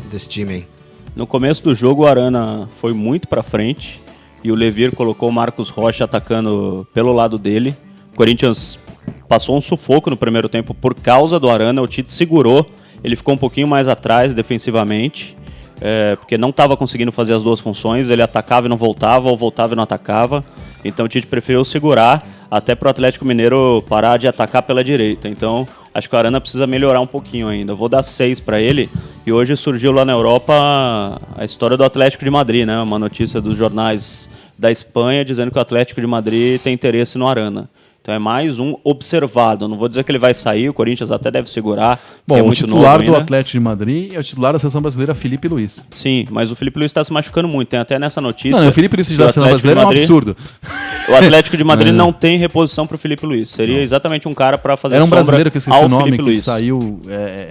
desse time aí. No começo do jogo, o Arana foi muito pra frente e o Levir colocou o Marcos Rocha atacando pelo lado dele. O Corinthians passou um sufoco no primeiro tempo por causa do Arana, o Tite segurou, ele ficou um pouquinho mais atrás defensivamente, porque não estava conseguindo fazer as duas funções, ele atacava e não voltava, ou voltava e não atacava, então o Tite preferiu segurar até para o Atlético Mineiro parar de atacar pela direita. Então acho que o Arana precisa melhorar um pouquinho ainda. Eu vou dar 6 para ele. E hoje surgiu lá na Europa a história do Atlético de Madrid, né? Uma notícia dos jornais da Espanha dizendo que o Atlético de Madrid tem interesse no Arana. Então é mais um observado. Não vou dizer que ele vai sair, o Corinthians até deve segurar. Bom, é o muito titular novo do ainda. Atlético de Madrid é o titular da seleção brasileira, Felipe Luiz. Sim, mas o Felipe Luiz está se machucando muito. Tem até nessa notícia. Não, o Felipe Luiz que da o seleção Atlético de brasileira é um Madrid- absurdo. O Atlético de Madrid não tem reposição para o Felipe Luiz. Seria exatamente um cara para fazer Era um sombra brasileiro que eu esqueci ao o nome, Felipe que Luiz. saiu,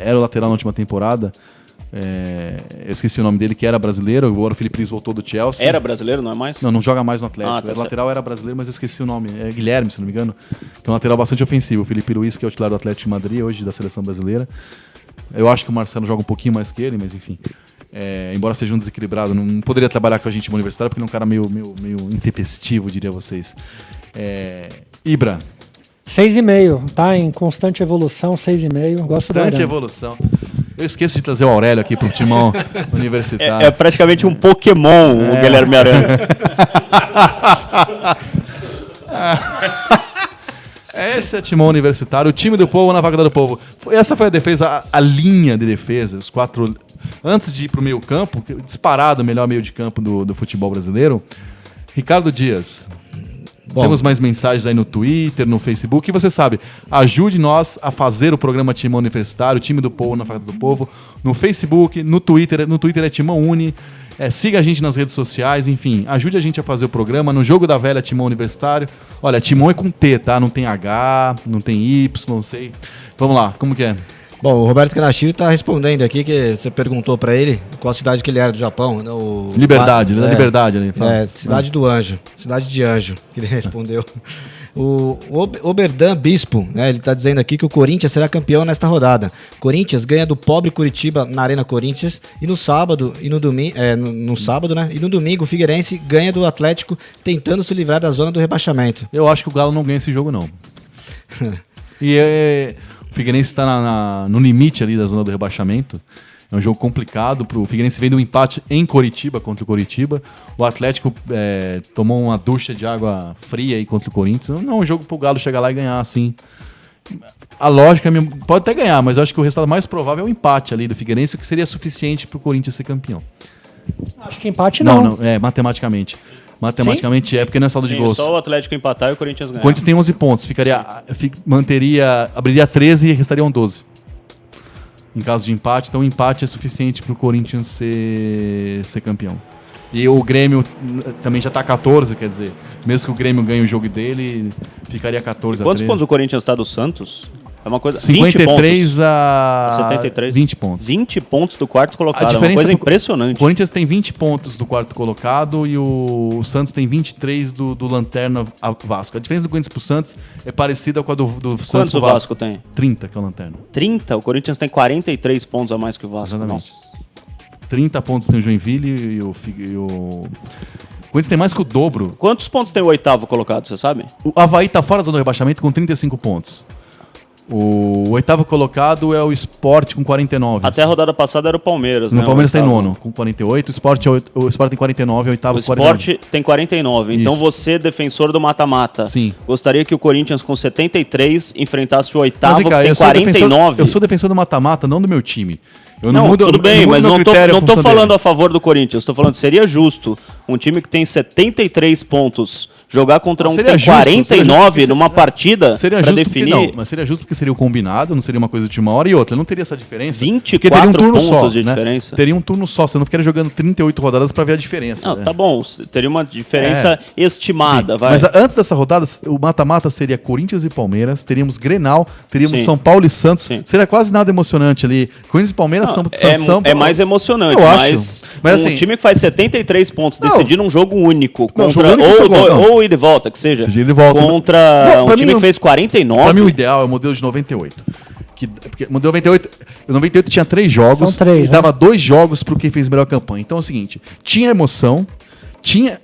era o lateral na última temporada. Eu esqueci o nome dele, que era brasileiro. Agora o Felipe Luiz voltou do Chelsea. Era brasileiro, não é mais? Não joga mais no Atlético. Ah, tá O lateral era brasileiro, mas eu esqueci o nome. É Guilherme, se não me engano. Que é um lateral bastante ofensivo. O Felipe Luiz, que é o titular do Atlético de Madrid, hoje da seleção brasileira. Eu acho que o Marcelo joga um pouquinho mais que ele, mas enfim. Embora seja um desequilibrado, não poderia trabalhar com a gente no universitário, porque ele é um cara meio intempestivo, diria vocês. Ibra. 6,5, tá? Em constante evolução, 6,5. Gosto do Constante Arana. evolução. Eu esqueço de trazer o Aurélio aqui pro timão universitário. É praticamente um Pokémon, o Guilherme Arana. Esse é timão universitário, o time do povo na vaga do povo. Essa foi a defesa, a linha de defesa, os 4. Antes de ir pro meio campo, disparado o melhor meio de campo do futebol brasileiro, Ricardo Dias. Bom, Temos mais mensagens aí no Twitter, no Facebook. E você sabe, ajude nós a fazer o programa Timão Universitário, Time do Povo na Vaga do Povo, no Facebook, no Twitter. No Twitter é Timão Uni. Siga a gente nas redes sociais, enfim, ajude a gente a fazer o programa. No Jogo da Velha, Timão Universitário. Olha, Timão é com T, tá? Não tem H, não tem Y, não sei. Vamos lá, como que é? Bom, o Roberto Kanashiro tá respondendo aqui que você perguntou pra ele qual cidade que ele era do Japão. Né? Liberdade, ele é Liberdade ali. Fala. Cidade do Anjo, cidade de Anjo, que ele respondeu. O Oberdan Bispo, né, ele tá dizendo aqui que o Corinthians será campeão nesta rodada. Corinthians ganha do pobre Curitiba na Arena Corinthians e no sábado e no domingo, no sábado, né? E no domingo o Figueirense ganha do Atlético tentando se livrar da zona do rebaixamento. Eu acho que o Galo não ganha esse jogo, não. O Figueirense está no limite ali da zona do rebaixamento. É um jogo complicado. O Figueirense veio de um empate em Coritiba contra o Coritiba. O Atlético tomou uma ducha de água fria aí contra o Corinthians. Não é um jogo pro Galo chegar lá e ganhar assim. A lógica pode até ganhar, mas eu acho que o resultado mais provável é o empate ali do Figueirense, o que seria suficiente pro Corinthians ser campeão. Acho que empate não. Não, matematicamente. Matematicamente porque não é saldo de Sim, gols. só o Atlético empatar e o Corinthians ganhar. O Corinthians tem 11 pontos, abriria 13 e restariam 12. Em caso de empate, então o empate é suficiente para o Corinthians ser campeão. E o Grêmio também já está 14, quer dizer, mesmo que o Grêmio ganhe o jogo dele, ficaria 14 a 13. Quantos pontos o Corinthians está do Santos? É uma coisa... 53 20 a 73. 20 pontos. 20 pontos do quarto colocado, é uma diferença coisa O impressionante. Corinthians tem 20 pontos do quarto colocado e o Santos tem 23 do Lanterna Vasco. A diferença do Corinthians pro Santos é parecida com a do Santos Quantos pro o Vasco tem? 30, que é o Lanterna. 30? O Corinthians tem 43 pontos a mais que o Vasco. Exatamente. Nossa. 30 pontos tem o Joinville Corinthians tem mais que o dobro. Quantos pontos tem o 8º colocado, você sabe? O Avaí tá fora da zona de rebaixamento com 35 pontos. O 8º colocado é o Sport com 49. Até a rodada passada era o Palmeiras, né? O Palmeiras tá em oitavo. nono, com 48. O Sport tem 49, o 8º O com 49. Sport tem 49. Então Isso. você, defensor do mata-mata, Sim. gostaria que o Corinthians com 73 enfrentasse o 8º, Mas, que Ricardo, tem 49? eu sou defensor do mata-mata, não do meu time. Eu Não, mudo- tudo bem, mudo mas meu não tô critério em função falando dele. a favor do Corinthians. Tô falando que seria justo um time que tem 73 pontos jogar contra um que Seria tem justo, 49 seria numa partida Seria para justo definir porque não, mas seria justo porque seria o combinado, não seria uma coisa de uma hora e outra. Não teria essa diferença. 24 porque teria um turno pontos só, de né? diferença. Teria um turno só, você não ficaria jogando 38 rodadas pra ver a diferença. Não, né? tá bom, teria uma diferença estimada, vai. Mas antes dessa rodada, o mata-mata seria Corinthians e Palmeiras, teríamos Grenal, teríamos Sim. São Paulo e Santos. Sim. Seria quase nada emocionante ali. Corinthians e Palmeiras são É mais emocionante, Eu acho. mas Mas, um assim, time que faz 73 pontos Não. decidir um jogo único Não, contra jogo único é jogo, não. ou ida e volta, que seja, Decidir ide e volta. contra Não, um pra time mim, que fez 49. Pra mim o ideal é o modelo de 98. Porque o modelo 98, o 98 tinha 3 jogos São 3, e dava 2 jogos pro quem fez melhor campanha. Então é o seguinte, tinha emoção,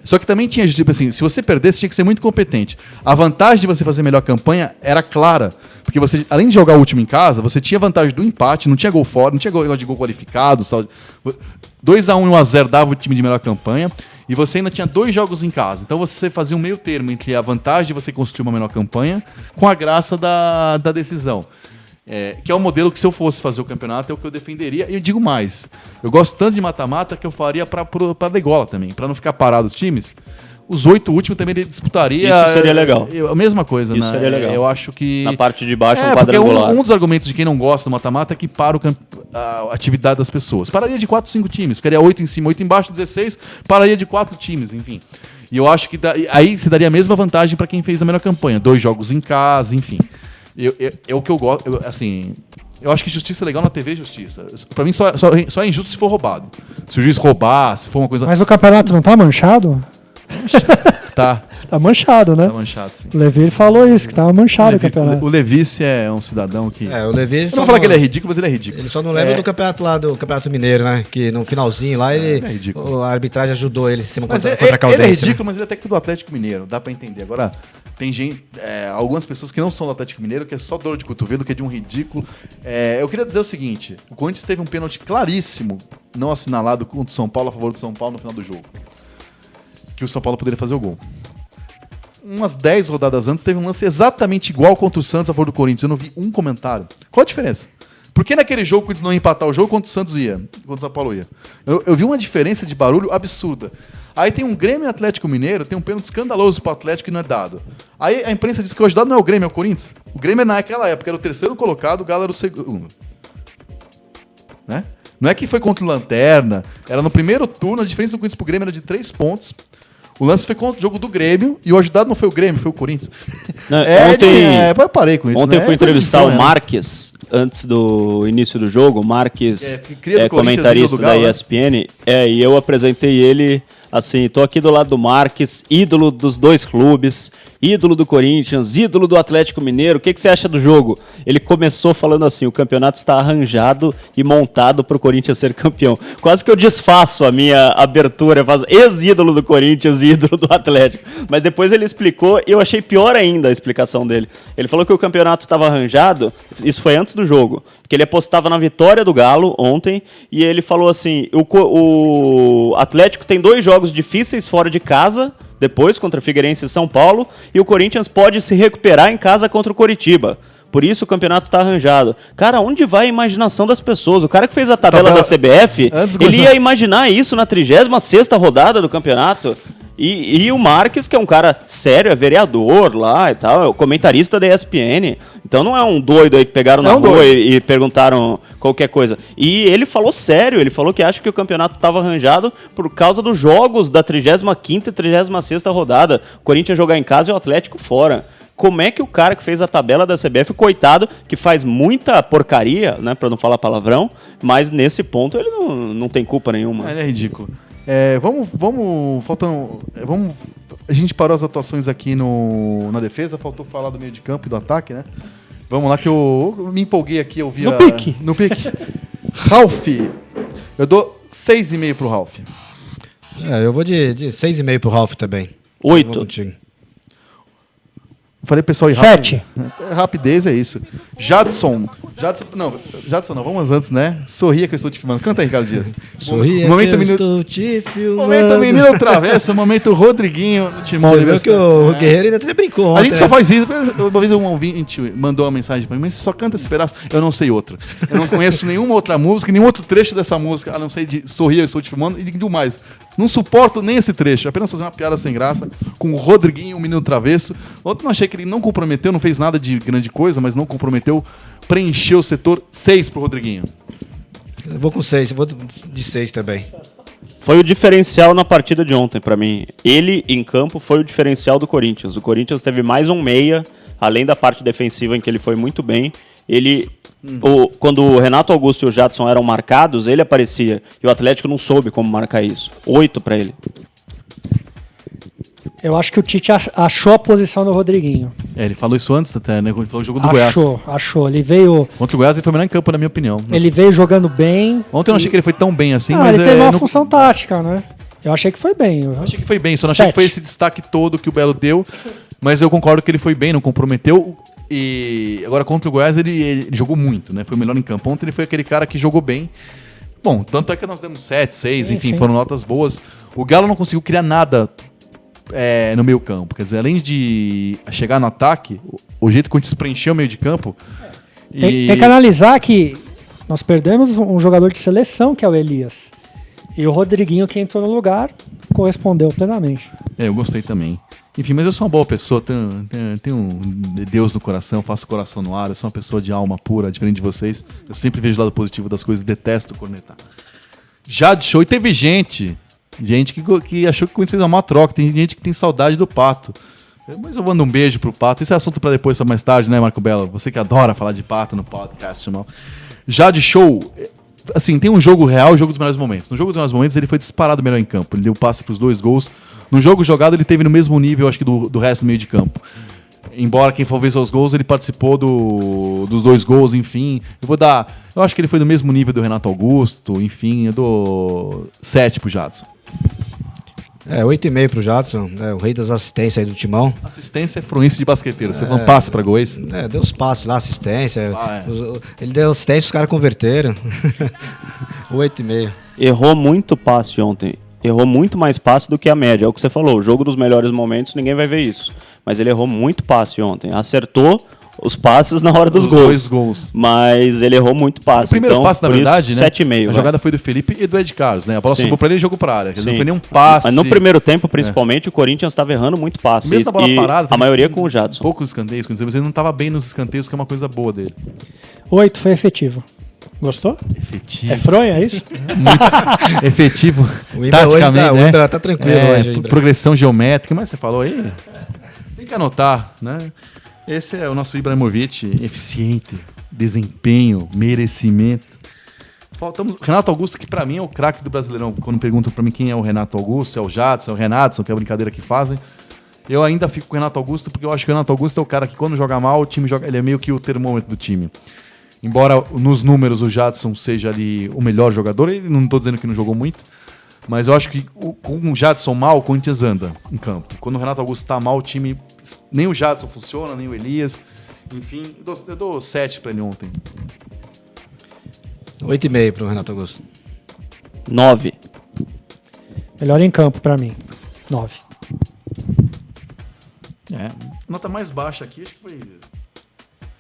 só que também tinha, tipo assim, se você perdesse, tinha que ser muito competente. A vantagem de você fazer melhor campanha era clara. Porque você, além de jogar o último em casa, você tinha vantagem do empate, não tinha gol fora, não tinha gol de gol qualificado. 2x1 e 1x0 dava o time de melhor campanha. E você ainda tinha 2 jogos em casa. Então você fazia um meio termo entre a vantagem de você construir uma melhor campanha com a graça da decisão. Que é o modelo que, se eu fosse fazer o campeonato, é o que eu defenderia. E eu digo mais, eu gosto tanto de mata-mata que eu faria pra degola também. Pra não ficar parado os times, os 8 últimos também ele disputaria. Isso seria legal. A mesma coisa, Isso né? seria legal. Eu acho que... Na parte de baixo, um porque quadrangular. um dos argumentos de quem não gosta do mata-mata é que para a atividade das pessoas. Pararia de 4, 5 times. Ficaria 8 em cima, 8 embaixo, 16. Pararia de 4 times, enfim. E eu acho que aí se daria a mesma vantagem para quem fez a melhor campanha. 2 jogos em casa, enfim. É o que eu gosto. Assim, eu acho que justiça é legal na TV, justiça. Pra mim só é injusto se for roubado. Se o juiz roubar, se for uma coisa. Mas o campeonato não tá manchado? Tá. Tá manchado, né? Tá manchado, sim. O Levi falou isso, que tava manchado o campeonato. O Levice é um cidadão que. O Levi. Eu não vou falar que ele é ridículo, mas ele é ridículo. Ele só não lembra do campeonato lá, do Campeonato Mineiro, né? Que no finalzinho lá é ridículo. a arbitragem ajudou ele em cima Mas contra a Caldense. ele é ridículo, mas ele é técnico do Atlético Mineiro, dá pra entender. Agora, tem gente, algumas pessoas que não são do Atlético Mineiro, que é só dor de cotovelo, que é de um ridículo. Eu queria dizer o seguinte, o Corinthians teve um pênalti claríssimo, não assinalado contra o São Paulo, a favor do São Paulo no final do jogo. Que o São Paulo poderia fazer o gol. Umas 10 rodadas antes, teve um lance exatamente igual contra o Santos a favor do Corinthians. Eu não vi um comentário. Qual a diferença? Por que naquele jogo o Corinthians não ia empatar o jogo contra o Santos ia? Contra o São Paulo ia? Eu vi uma diferença de barulho absurda. Aí tem um Grêmio e Atlético Mineiro, tem um pênalti escandaloso pro Atlético que não é dado. Aí a imprensa diz que o ajudado não é o Grêmio, é o Corinthians. O Grêmio naquela época era o terceiro colocado, o Galo era o segundo. Né? Não é que foi contra o Lanterna, era no primeiro turno, a diferença do Corinthians pro Grêmio era de 3 pontos. O lance foi contra o jogo do Grêmio e o ajudado não foi o Grêmio, foi o Corinthians. Não, eu parei com isso. Ontem eu fui É coisa de entrevistar o fã, né? Marques antes do início do jogo. O Marques cria do Corinthians, comentarista ídolo do Galo, da ESPN. E eu apresentei ele assim, tô aqui do lado do Marques, ídolo dos 2 clubes, ídolo do Corinthians, ídolo do Atlético Mineiro. O que você acha do jogo? Ele começou falando assim, o campeonato está arranjado e montado para o Corinthians ser campeão. Quase que eu desfaço a minha abertura, faço ex-ídolo do Corinthians e ídolo do Atlético. Mas depois ele explicou e eu achei pior ainda a explicação dele. Ele falou que o campeonato estava arranjado, isso foi antes do jogo, que ele apostava na vitória do Galo ontem e ele falou assim, o Atlético tem 2 jogos difíceis fora de casa, depois contra Figueirense e São Paulo, e o Corinthians pode se recuperar em casa contra o Coritiba. Por isso o campeonato tá arranjado. Cara, onde vai a imaginação das pessoas? O cara que fez a tabela da CBF, ele ia imaginar isso na 36ª rodada do campeonato. E o Marques, que é um cara sério, é vereador lá e tal, é o comentarista da ESPN. Então não é um doido aí que pegaram na rua e perguntaram qualquer coisa. E ele falou sério, ele falou que acha que o campeonato estava arranjado por causa dos jogos da 35ª e 36ª rodada. O Corinthians jogar em casa e o Atlético fora. Como é que o cara que fez a tabela da CBF, coitado, que faz muita porcaria, né, pra não falar palavrão, mas nesse ponto ele não tem culpa nenhuma. Ele é ridículo. A gente parou as atuações aqui na defesa, faltou falar do meio de campo e do ataque, né? Vamos lá que eu me empolguei aqui, eu vi No pique. Ralf, eu dou 6,5 pro Ralf. Eu vou de 6,5 pro Ralf também. 8. Vou contigo. Falei, pessoal, 7. Rapidez é isso. Jadson, não, vamos antes, né? Sorria que eu estou te filmando. Canta aí, Ricardo Dias. Sorria Momento que eu menino- estou te filmando. Momento menino travessa, momento Rodriguinho no timão Você viu que o universitário. Guerreiro ainda até brincou A ontem. gente só faz isso. Uma vez um ouvinte mandou uma mensagem pra mim, mas você só canta esse pedaço. Eu não sei outra. Eu não conheço nenhuma outra música, nenhum outro trecho dessa música, a não ser de Sorria, eu estou te filmando, e do mais. Não suporto nem esse trecho. Apenas fazer uma piada sem graça com o Rodriguinho, o menino travesso. Ontem eu achei que ele não comprometeu, não fez nada de grande coisa, mas não comprometeu. Preencheu o setor 6 pro Rodriguinho. Eu vou com 6, eu vou de 6 também. Foi o diferencial na partida de ontem pra mim. Ele, em campo, foi o diferencial do Corinthians. O Corinthians teve mais um meia, além da parte defensiva em que ele foi muito bem. Ele, quando o Renato Augusto e o Jadson eram marcados, ele aparecia. E o Atlético não soube como marcar isso. 8 pra ele. Eu acho que o Tite achou a posição do Rodriguinho. Ele falou isso antes até, né? Quando ele falou o jogo do Goiás. Achou. Ele veio, Contra o Goiás ele foi melhor em campo, na minha opinião. ele veio jogando bem. Ontem eu não achei que ele foi tão bem assim, Não, mas ele teve uma não- função tática, né? Eu achei que foi bem. Eu achei que foi bem, só não achei que 7. foi esse destaque todo que o Belo deu. Mas eu concordo que ele foi bem, não comprometeu. E agora contra o Goiás ele jogou muito, né? Foi o melhor em campo. Ontem ele foi aquele cara que jogou bem. Bom, tanto é que nós demos 7, 6, Sim, enfim, sim. foram notas boas. O Galo não conseguiu criar nada no meio campo. Quer dizer, além de chegar no ataque, o jeito que o Corinthians preencheu o meio de campo... Tem que analisar que nós perdemos um jogador de seleção, que é o Elias. E o Rodriguinho, que entrou no lugar, correspondeu plenamente. Eu gostei também. Enfim, mas eu sou uma boa pessoa, tenho um Deus no coração, faço o coração no ar, eu sou uma pessoa de alma pura, diferente de vocês. Eu sempre vejo o lado positivo das coisas, detesto cornetar. Já de show, e teve gente que achou que o Corinthians fez uma má troca, tem gente que tem saudade do Pato. Mas eu mando um beijo pro Pato, isso é assunto pra depois, pra mais tarde, né, Marco Belo? Você que adora falar de Pato no podcast, não? Já de show... Assim, tem um jogo real e um jogo dos melhores momentos. No jogo dos melhores momentos, ele foi disparado melhor em campo. Ele deu passe pros 2 gols. No jogo jogado, ele teve no mesmo nível, acho que, do resto do meio de campo. Embora quem for ver os gols, ele participou dos 2 gols, enfim. Eu acho que ele foi do mesmo nível do Renato Augusto, enfim. Eu dou 7 pro Jadson. 8,5 pro Jadson, o rei das assistências aí do Timão. Assistência é fluência de basqueteiro. Você não passa pra gol, é isso? Deu os passes lá, assistência. Ah, Ele deu assistência, os caras converteram. 8,5. Errou muito passe ontem. Errou muito mais passe do que a média. É o que você falou. O jogo dos melhores momentos, ninguém vai ver isso. Mas ele errou muito passe ontem. Acertou os passes na hora dos Os gols. 2 gols. Mas ele errou muito passe. O primeiro então, passe, na por isso, verdade, né? 7,5. A jogada foi do Felipe e do Ed Carlos, né? A bola Sim. sobrou pra ele e jogou pra área. Quer dizer, Sim. não foi nenhum passe. Mas no primeiro tempo, principalmente, o Corinthians estava errando muito passe. Mesmo na bola e parada. a maioria com o Jadson. Poucos escanteios, mas ele não estava bem nos escanteios, que é uma coisa boa dele. 8 foi efetivo. Gostou? Efetivo. É fronha, é isso? Efetivo. O Ibra Taticamente, hoje né? tá tranquilo hoje, Ibra. Progressão geométrica. O que mais você falou aí? Tem que anotar, né? Esse é o nosso Ibrahimovic, eficiente, desempenho, merecimento. Faltamos Renato Augusto, que pra mim é o craque do Brasileirão. Quando perguntam pra mim quem é o Renato Augusto, é o Jadson, é o Renatson, que é a brincadeira que fazem. Eu ainda fico com o Renato Augusto, porque eu acho que o Renato Augusto é o cara que quando joga mal, o time joga, ele é meio que o termômetro do time. Embora nos números o Jadson seja ali o melhor jogador, ele não estou dizendo que não jogou muito, mas eu acho que com o Jadson mal, o Corinthians anda em campo. Quando o Renato Augusto está mal, o time, nem o Jadson funciona, nem o Elias. Enfim, eu dou 7 para ele ontem. 8,5 pro Renato Augusto. 9. Melhor em campo pra mim. 9. Nota mais baixa aqui, acho que foi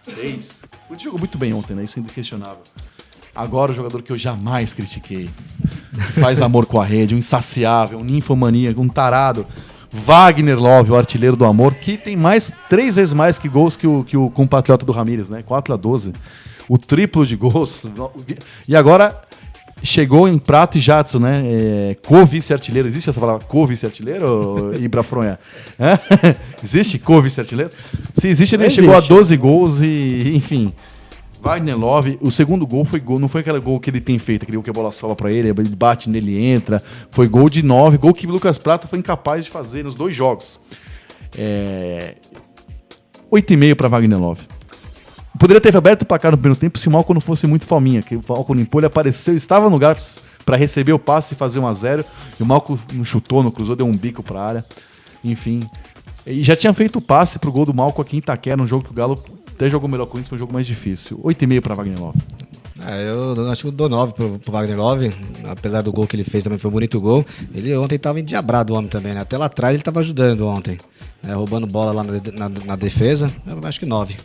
6. O jogou muito bem ontem, né? Isso é inquestionável. Agora o jogador que eu jamais critiquei. Faz amor com a rede, um insaciável, um ninfomaníaco, um tarado. Wagner Love, o artilheiro do amor, que tem 3 vezes mais que gols que o compatriota do Ramírez, né? 4-12. O triplo de gols. E agora chegou em Prato e Jadson, né? Co-vice-artilheiro. Existe essa palavra co-vice-artilheiro, Ibra Fronha? Existe co-vice-artilheiro? Se existe, ele chegou a 12 gols e, enfim. Wagner Love, o segundo gol foi gol, não foi aquele gol que ele tem feito, aquele gol que a bola sobra pra ele bate nele e entra. Foi gol de 9, gol que o Lucas Prata foi incapaz de fazer nos 2 jogos. 8,5 pra Wagner Love. Poderia ter aberto o placar no primeiro tempo se o Malcom não fosse muito fominha, que o Malcom limpou, ele apareceu, estava no lugar para receber o passe e fazer 1-0, e o Malcom não chutou, não cruzou, deu um bico para a área, enfim. E já tinha feito o passe pro gol do Malcom aqui em Itaquera, um jogo que o Galo até jogou melhor com o Corinthians, foi um jogo mais difícil. 8,5 para Wagner Love. Eu acho que eu dou 9 pro Wagner Love, apesar do gol que ele fez também, foi um bonito gol. Ele ontem estava endiabrado, o homem também, né? Até lá atrás ele estava ajudando ontem, né? Roubando bola lá na defesa. Eu acho que 9.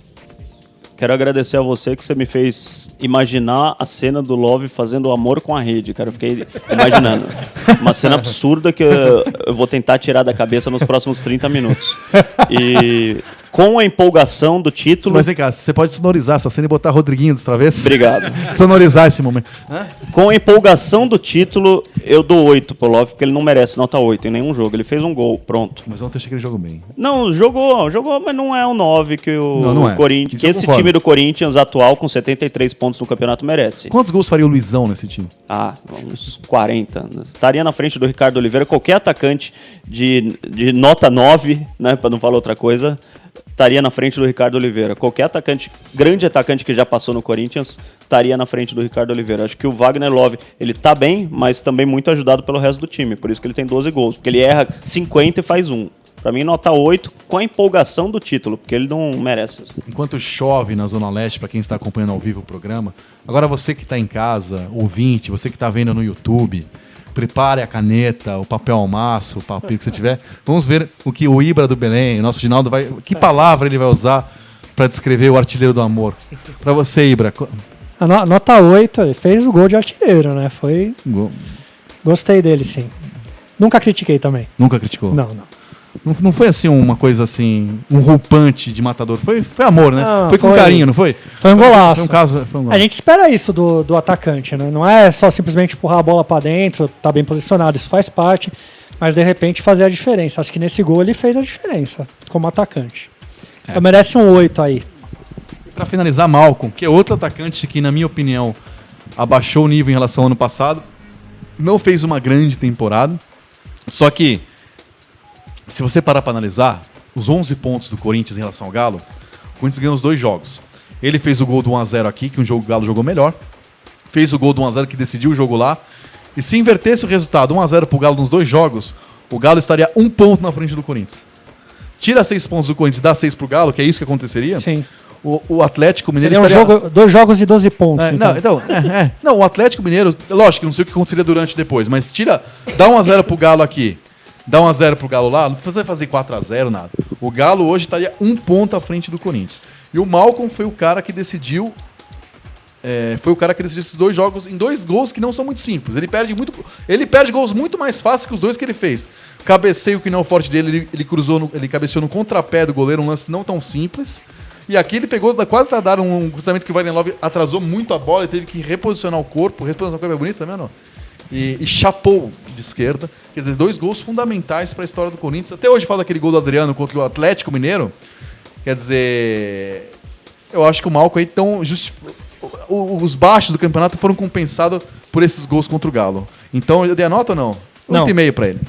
Quero agradecer a você que você me fez imaginar a cena do Love fazendo amor com a rede, cara. Eu fiquei imaginando. Uma cena absurda que eu vou tentar tirar da cabeça nos próximos 30 minutos. E com a empolgação do título... Mas vem cá, você pode sonorizar essa cena e botar Rodriguinho dos Travessos? Obrigado. Sonorizar esse momento. Com a empolgação do título, eu dou 8 pro Love, porque ele não merece nota 8 em nenhum jogo. Ele fez um gol, pronto. Mas ontem eu achei que ele jogou bem. Não, jogou, mas não é o 9 que Não é. Corinthians, que Isso eu esse concordo. time do Corinthians atual, com 73 pontos no campeonato, merece. Quantos gols faria o Luizão nesse time? Uns 40. Estaria na frente do Ricardo Oliveira. Qualquer atacante de nota 9, né, para não falar outra coisa, estaria na frente do Ricardo Oliveira. Qualquer atacante, grande atacante que já passou no Corinthians, estaria na frente do Ricardo Oliveira. Acho que o Wagner Love, ele tá bem, mas também muito ajudado pelo resto do time. Por isso que ele tem 12 gols. Porque ele erra 50 e faz 1. Pra mim, nota 8 com a empolgação do título, porque ele não merece. Enquanto chove na Zona Leste, para quem está acompanhando ao vivo o programa, agora você que está em casa, ouvinte, você que está vendo no YouTube, prepare a caneta, o papel ao maço, o papel que você tiver. Vamos ver o que o Ibra do Belém, o nosso Ginaldo, que palavra ele vai usar para descrever o artilheiro do amor. Para você, Ibra. A nota 8, ele fez o gol de artilheiro, né? Gostei dele, sim. Nunca critiquei também. Nunca criticou? Não. Não foi assim uma coisa assim, um roupante de matador. Foi amor, né? Não, foi com carinho, não foi? Foi um golaço. Foi um caso. A gente espera isso do atacante, né? Não é só simplesmente empurrar a bola para dentro, tá bem posicionado, isso faz parte, mas de repente fazer a diferença. Acho que nesse gol ele fez a diferença como atacante. Então merece um 8 aí. Para finalizar, Malcom, que é outro atacante que, na minha opinião, abaixou o nível em relação ao ano passado, não fez uma grande temporada, só que se você parar para analisar, os 11 pontos do Corinthians em relação ao Galo, o Corinthians ganhou os 2 jogos. Ele fez o gol do 1-0 aqui, que o Galo jogou melhor. Fez o gol do 1-0 que decidiu o jogo lá. E se invertesse o resultado, 1-0 pro Galo nos 2 jogos, o Galo estaria 1 ponto na frente do Corinthians. Tira 6 pontos do Corinthians e dá 6 pro Galo, que é isso que aconteceria. Sim. O Atlético Mineiro Seria estaria... 2 jogos de 12 pontos. Não, o Atlético Mineiro, lógico, não sei o que aconteceria durante e depois, mas dá 1-0 pro Galo aqui. Dá 1-0 pro Galo lá, não precisa fazer 4-0, nada. O Galo hoje estaria 1 ponto à frente do Corinthians. E o Malcom foi o cara que decidiu. Esses 2 jogos em 2 gols que não são muito simples. Ele perde gols muito mais fáceis que os 2 que ele fez. Cabeceio que não é o forte dele, ele cabeceou no contrapé do goleiro, um lance não tão simples. E aqui ele pegou, quase pra dar um cruzamento que o Wagner Love atrasou muito a bola, ele teve que reposicionar o corpo. Reposicionar o corpo é bonito, tá vendo? E chapou de esquerda. Quer dizer, 2 gols fundamentais para a história do Corinthians. Até hoje fala daquele gol do Adriano contra o Atlético Mineiro. Quer dizer, eu acho que o Malcom aí os baixos do campeonato foram compensados por esses gols contra o Galo. Então, eu dei a nota ou não? 8,5 para ele.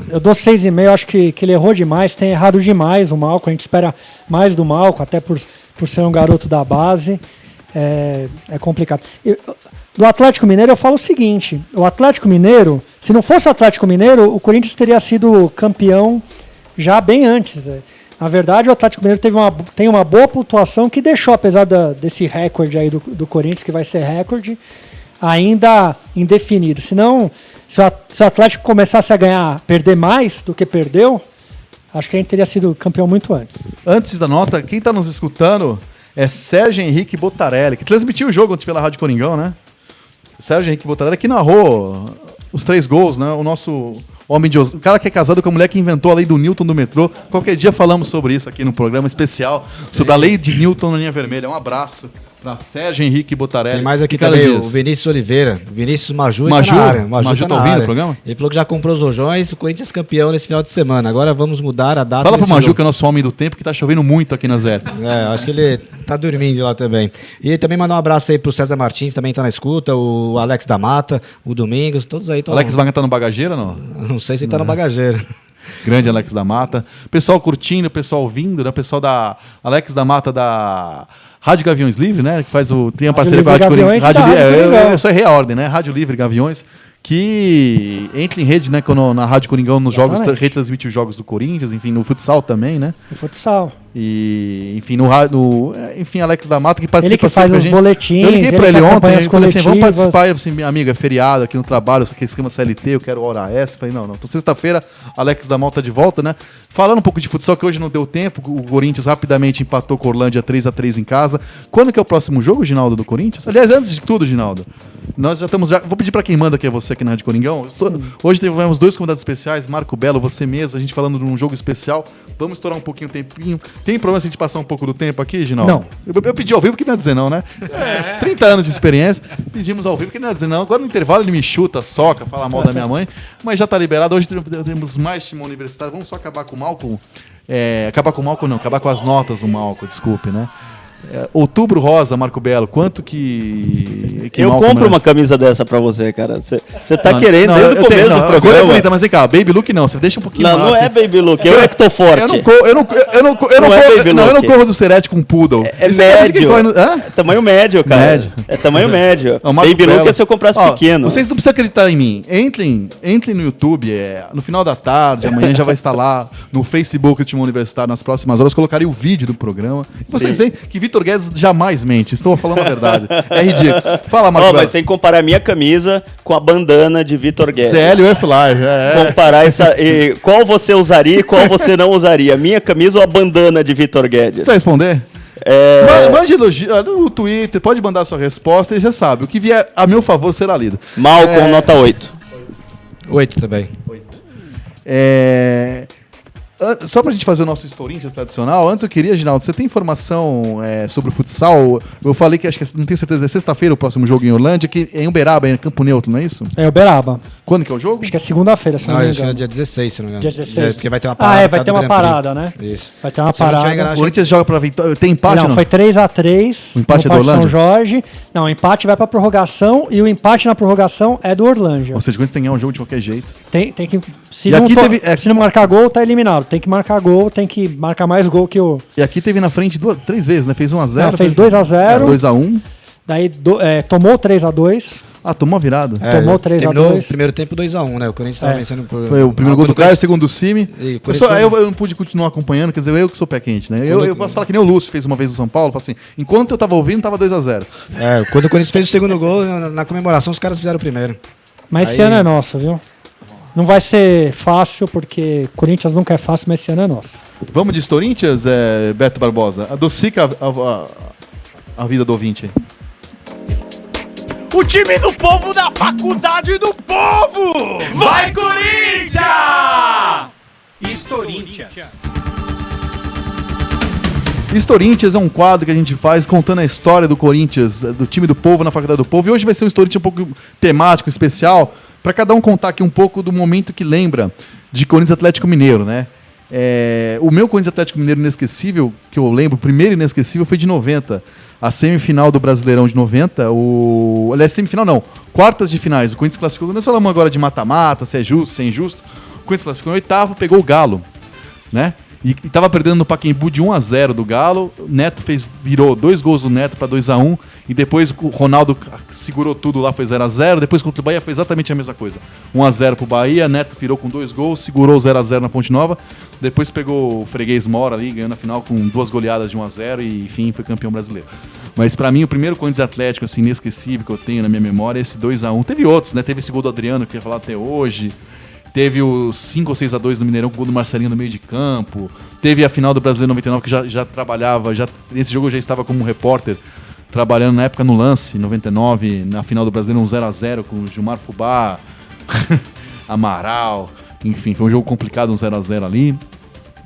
Eu dou 6,5, acho que ele errou demais, tem errado demais o Malcom. A gente espera mais do Malcom, até por ser um garoto da base. É complicado. Do Atlético Mineiro eu falo o seguinte, o Atlético Mineiro, se não fosse o Atlético Mineiro, o Corinthians teria sido campeão já bem antes. Na verdade, o Atlético Mineiro tem uma boa pontuação que deixou, apesar desse recorde aí do Corinthians, que vai ser recorde, ainda indefinido. Senão, se o Atlético começasse a perder mais do que perdeu, acho que a gente teria sido campeão muito antes. Antes da nota, quem está nos escutando é Sérgio Henrique Botarelli, que transmitiu o jogo pela Rádio Coringão, né? Sérgio Henrique Botarelli, que narrou os 3 gols, né? O nosso homem de o cara que é casado com a mulher que inventou a lei do Newton do metrô. Qualquer dia falamos sobre isso aqui no programa especial, sobre a lei de Newton na linha vermelha. Um abraço para Sérgio Henrique Botarelli. Tem mais aqui também o Vinícius Oliveira, Vinícius Maju tá na área. Maju tá ouvindo o programa? Ele falou que já comprou os rojões, o Corinthians campeão nesse final de semana. Agora vamos mudar a data. Fala pro Maju, que é nosso homem do tempo, que tá chovendo muito aqui na Zé. Acho que ele tá dormindo lá também. E também mandar um abraço aí pro César Martins, também tá na escuta, o Alex da Mata, o Domingos, todos aí estão... Alex Vaga tá no bagageiro ou não? Não sei se ele tá no bagageiro. Grande Alex da Mata. Pessoal curtindo, pessoal ouvindo, né? Pessoal da Alex da Mata da Rádio Gaviões Livre, né? Que tem a parceria com a Rádio Coringão. Eu só errei a ordem, né? Rádio Livre Gaviões. Que entra em rede, né? Na Rádio Coringão, nos jogos, retransmite os jogos do Corinthians, enfim, no futsal também, né? No futsal. E, enfim, enfim, Alex da Mata, que participa ele que faz os boletins. Eu liguei pra ele ontem, e falei assim, vamos participar, assim, minha amiga, feriado aqui no trabalho, só que esquema CLT, eu quero hora extra. Falei, não. Então, sexta-feira, Alex da Mata de volta, né? Falando um pouco de futsal, que hoje não deu tempo, o Corinthians rapidamente empatou com a Orlândia 3-3 em casa. Quando que é o próximo jogo, Ginaldo, do Corinthians? Aliás, antes de tudo, Ginaldo, nós já estamos... Vou pedir pra quem manda, que é você aqui na Rádio Coringão. Hoje tivemos 2 convidados especiais, Marco Belo, você mesmo, a gente falando de um jogo especial. Vamos estourar um pouquinho o tempinho. Tem problema se a gente passar um pouco do tempo aqui, Ginaldo? Não. Eu pedi ao vivo, que não ia dizer não, né? 30 anos de experiência, pedimos ao vivo, que não ia dizer não. Agora no intervalo ele me chuta, soca, fala mal da minha mãe, mas já tá liberado. Hoje temos mais time universitário. Vamos só acabar com o Malcolm. Acabar com as notas do Malcolm, desculpe, né? Outubro Rosa, Marco Belo, quanto que eu Malcolm compro uma camisa dessa pra você, cara. Você tá querendo desde o começo do programa. É bonita, mas vem cá, Baby Look não, você deixa um pouquinho mais. Não é Baby Look, eu é que tô forte. Eu não corro do Serete com Poodle. É médio. Tamanho médio, cara. É tamanho médio. Baby Look é se eu comprasse pequeno. Vocês não precisam acreditar em mim. Entrem no YouTube, no final da tarde, amanhã já vai estar lá no Facebook do Time Universitário, nas próximas horas, colocarei o vídeo do programa. Vocês veem que Vitor Guedes jamais mente, estou falando a verdade. É ridículo. Fala, Marco. Mas tem que comparar a minha camisa com a bandana de Vitor Guedes. CL F-Live, Comparar qual você usaria e qual você não usaria. Minha camisa ou a bandana de Vitor Guedes? Você vai responder? Mande elogio no Twitter, pode mandar sua resposta e já sabe, o que vier a meu favor será lido. Malcolm, nota 8. 8 também. 8. Só pra gente fazer o nosso Corinthians tradicional, antes eu queria, Ginaldo, você tem informação sobre o futsal? Eu falei que acho que não tenho certeza, é sexta-feira o próximo jogo em Orlândia, que é em Uberaba, em Campo Neutro, não é isso? É Uberaba. Quando que é o jogo? Acho que é segunda-feira, se não me engano. Acho que é dia 16, se não me engano. Dia 16. Porque vai ter uma parada. Vai ter uma parada, né? Isso. Vai ter uma parada. O Corinthians joga pra vitória. Tem empate, não? Não, foi 3-3. O empate é do Orlândia? São Jorge. Não, o empate vai pra prorrogação e o empate na prorrogação é do Orlândia. Ou seja, o Corinthians tem que ganhar um jogo de qualquer jeito. Tem que... Se não marcar gol, tá eliminado. Tem que marcar gol, tem que marcar mais gol que o... E aqui teve na frente 3 vezes, né? Fez 1-0. Fez 2-0. 2-1. Daí tomou 3-2. Tomou a virada. Tomou 3-2. Primeiro tempo 2-1, né? O Corinthians estava vencendo por... Foi o primeiro gol do Caio, o segundo do Cime. Eu não pude continuar acompanhando, quer dizer, eu que sou pé quente, né? Eu posso falar que nem o Lúcio fez uma vez no São Paulo, assim, enquanto eu tava ouvindo, tava 2-0. Quando o Corinthians fez o segundo gol, na comemoração os caras fizeram o primeiro. Mas esse ano é nosso, viu? Não vai ser fácil, porque Corinthians nunca é fácil, mas esse ano é nosso. Vamos de Corinthians, Beto Barbosa? Adocica a vida do ouvinte aí. O time do povo da Faculdade do Povo! Vai, Corinthians! Corinthians. Corinthians é um quadro que a gente faz contando a história do Corinthians, do time do povo na Faculdade do Povo. E hoje vai ser um Corinthians um pouco temático, especial, para cada um contar aqui um pouco do momento que lembra de Corinthians Atlético Mineiro, né? O meu Corinthians Atlético Mineiro inesquecível, que eu lembro, o primeiro inesquecível foi de 90. A semifinal do Brasileirão de 90, aliás, semifinal não, quartas de finais. O Corinthians classificou, nós falamos agora de mata-mata, se é justo, se é injusto. O Corinthians classificou no oitavo, pegou o Galo, né? E tava perdendo no Pacaembu de 1-0 do Galo. Neto virou 2 gols do Neto para 2-1. E depois o Ronaldo segurou tudo lá, foi 0-0. Depois contra o Bahia foi exatamente a mesma coisa. 1-0 pro Bahia, Neto virou com 2 gols, segurou 0-0 na Fonte Nova. Depois pegou o Freguês Mora ali, ganhando a final com 2 goleadas de 1-0 e, enfim, foi campeão brasileiro. Mas pra mim, o primeiro Corinthians Atlético, assim, inesquecível que eu tenho na minha memória é esse 2-1. Teve outros, né? Teve esse gol do Adriano, que eu ia falar até hoje. Teve o 5 ou 6-2 no Mineirão com o gol do Marcelinho no meio de campo. Teve a final do Brasileiro 99, que já trabalhava, nesse jogo eu já estava como repórter, trabalhando na época no Lance, 99, na final do Brasileiro 0-0 com o Gilmar Fubá, Amaral, enfim, foi um jogo complicado, 0-0 ali.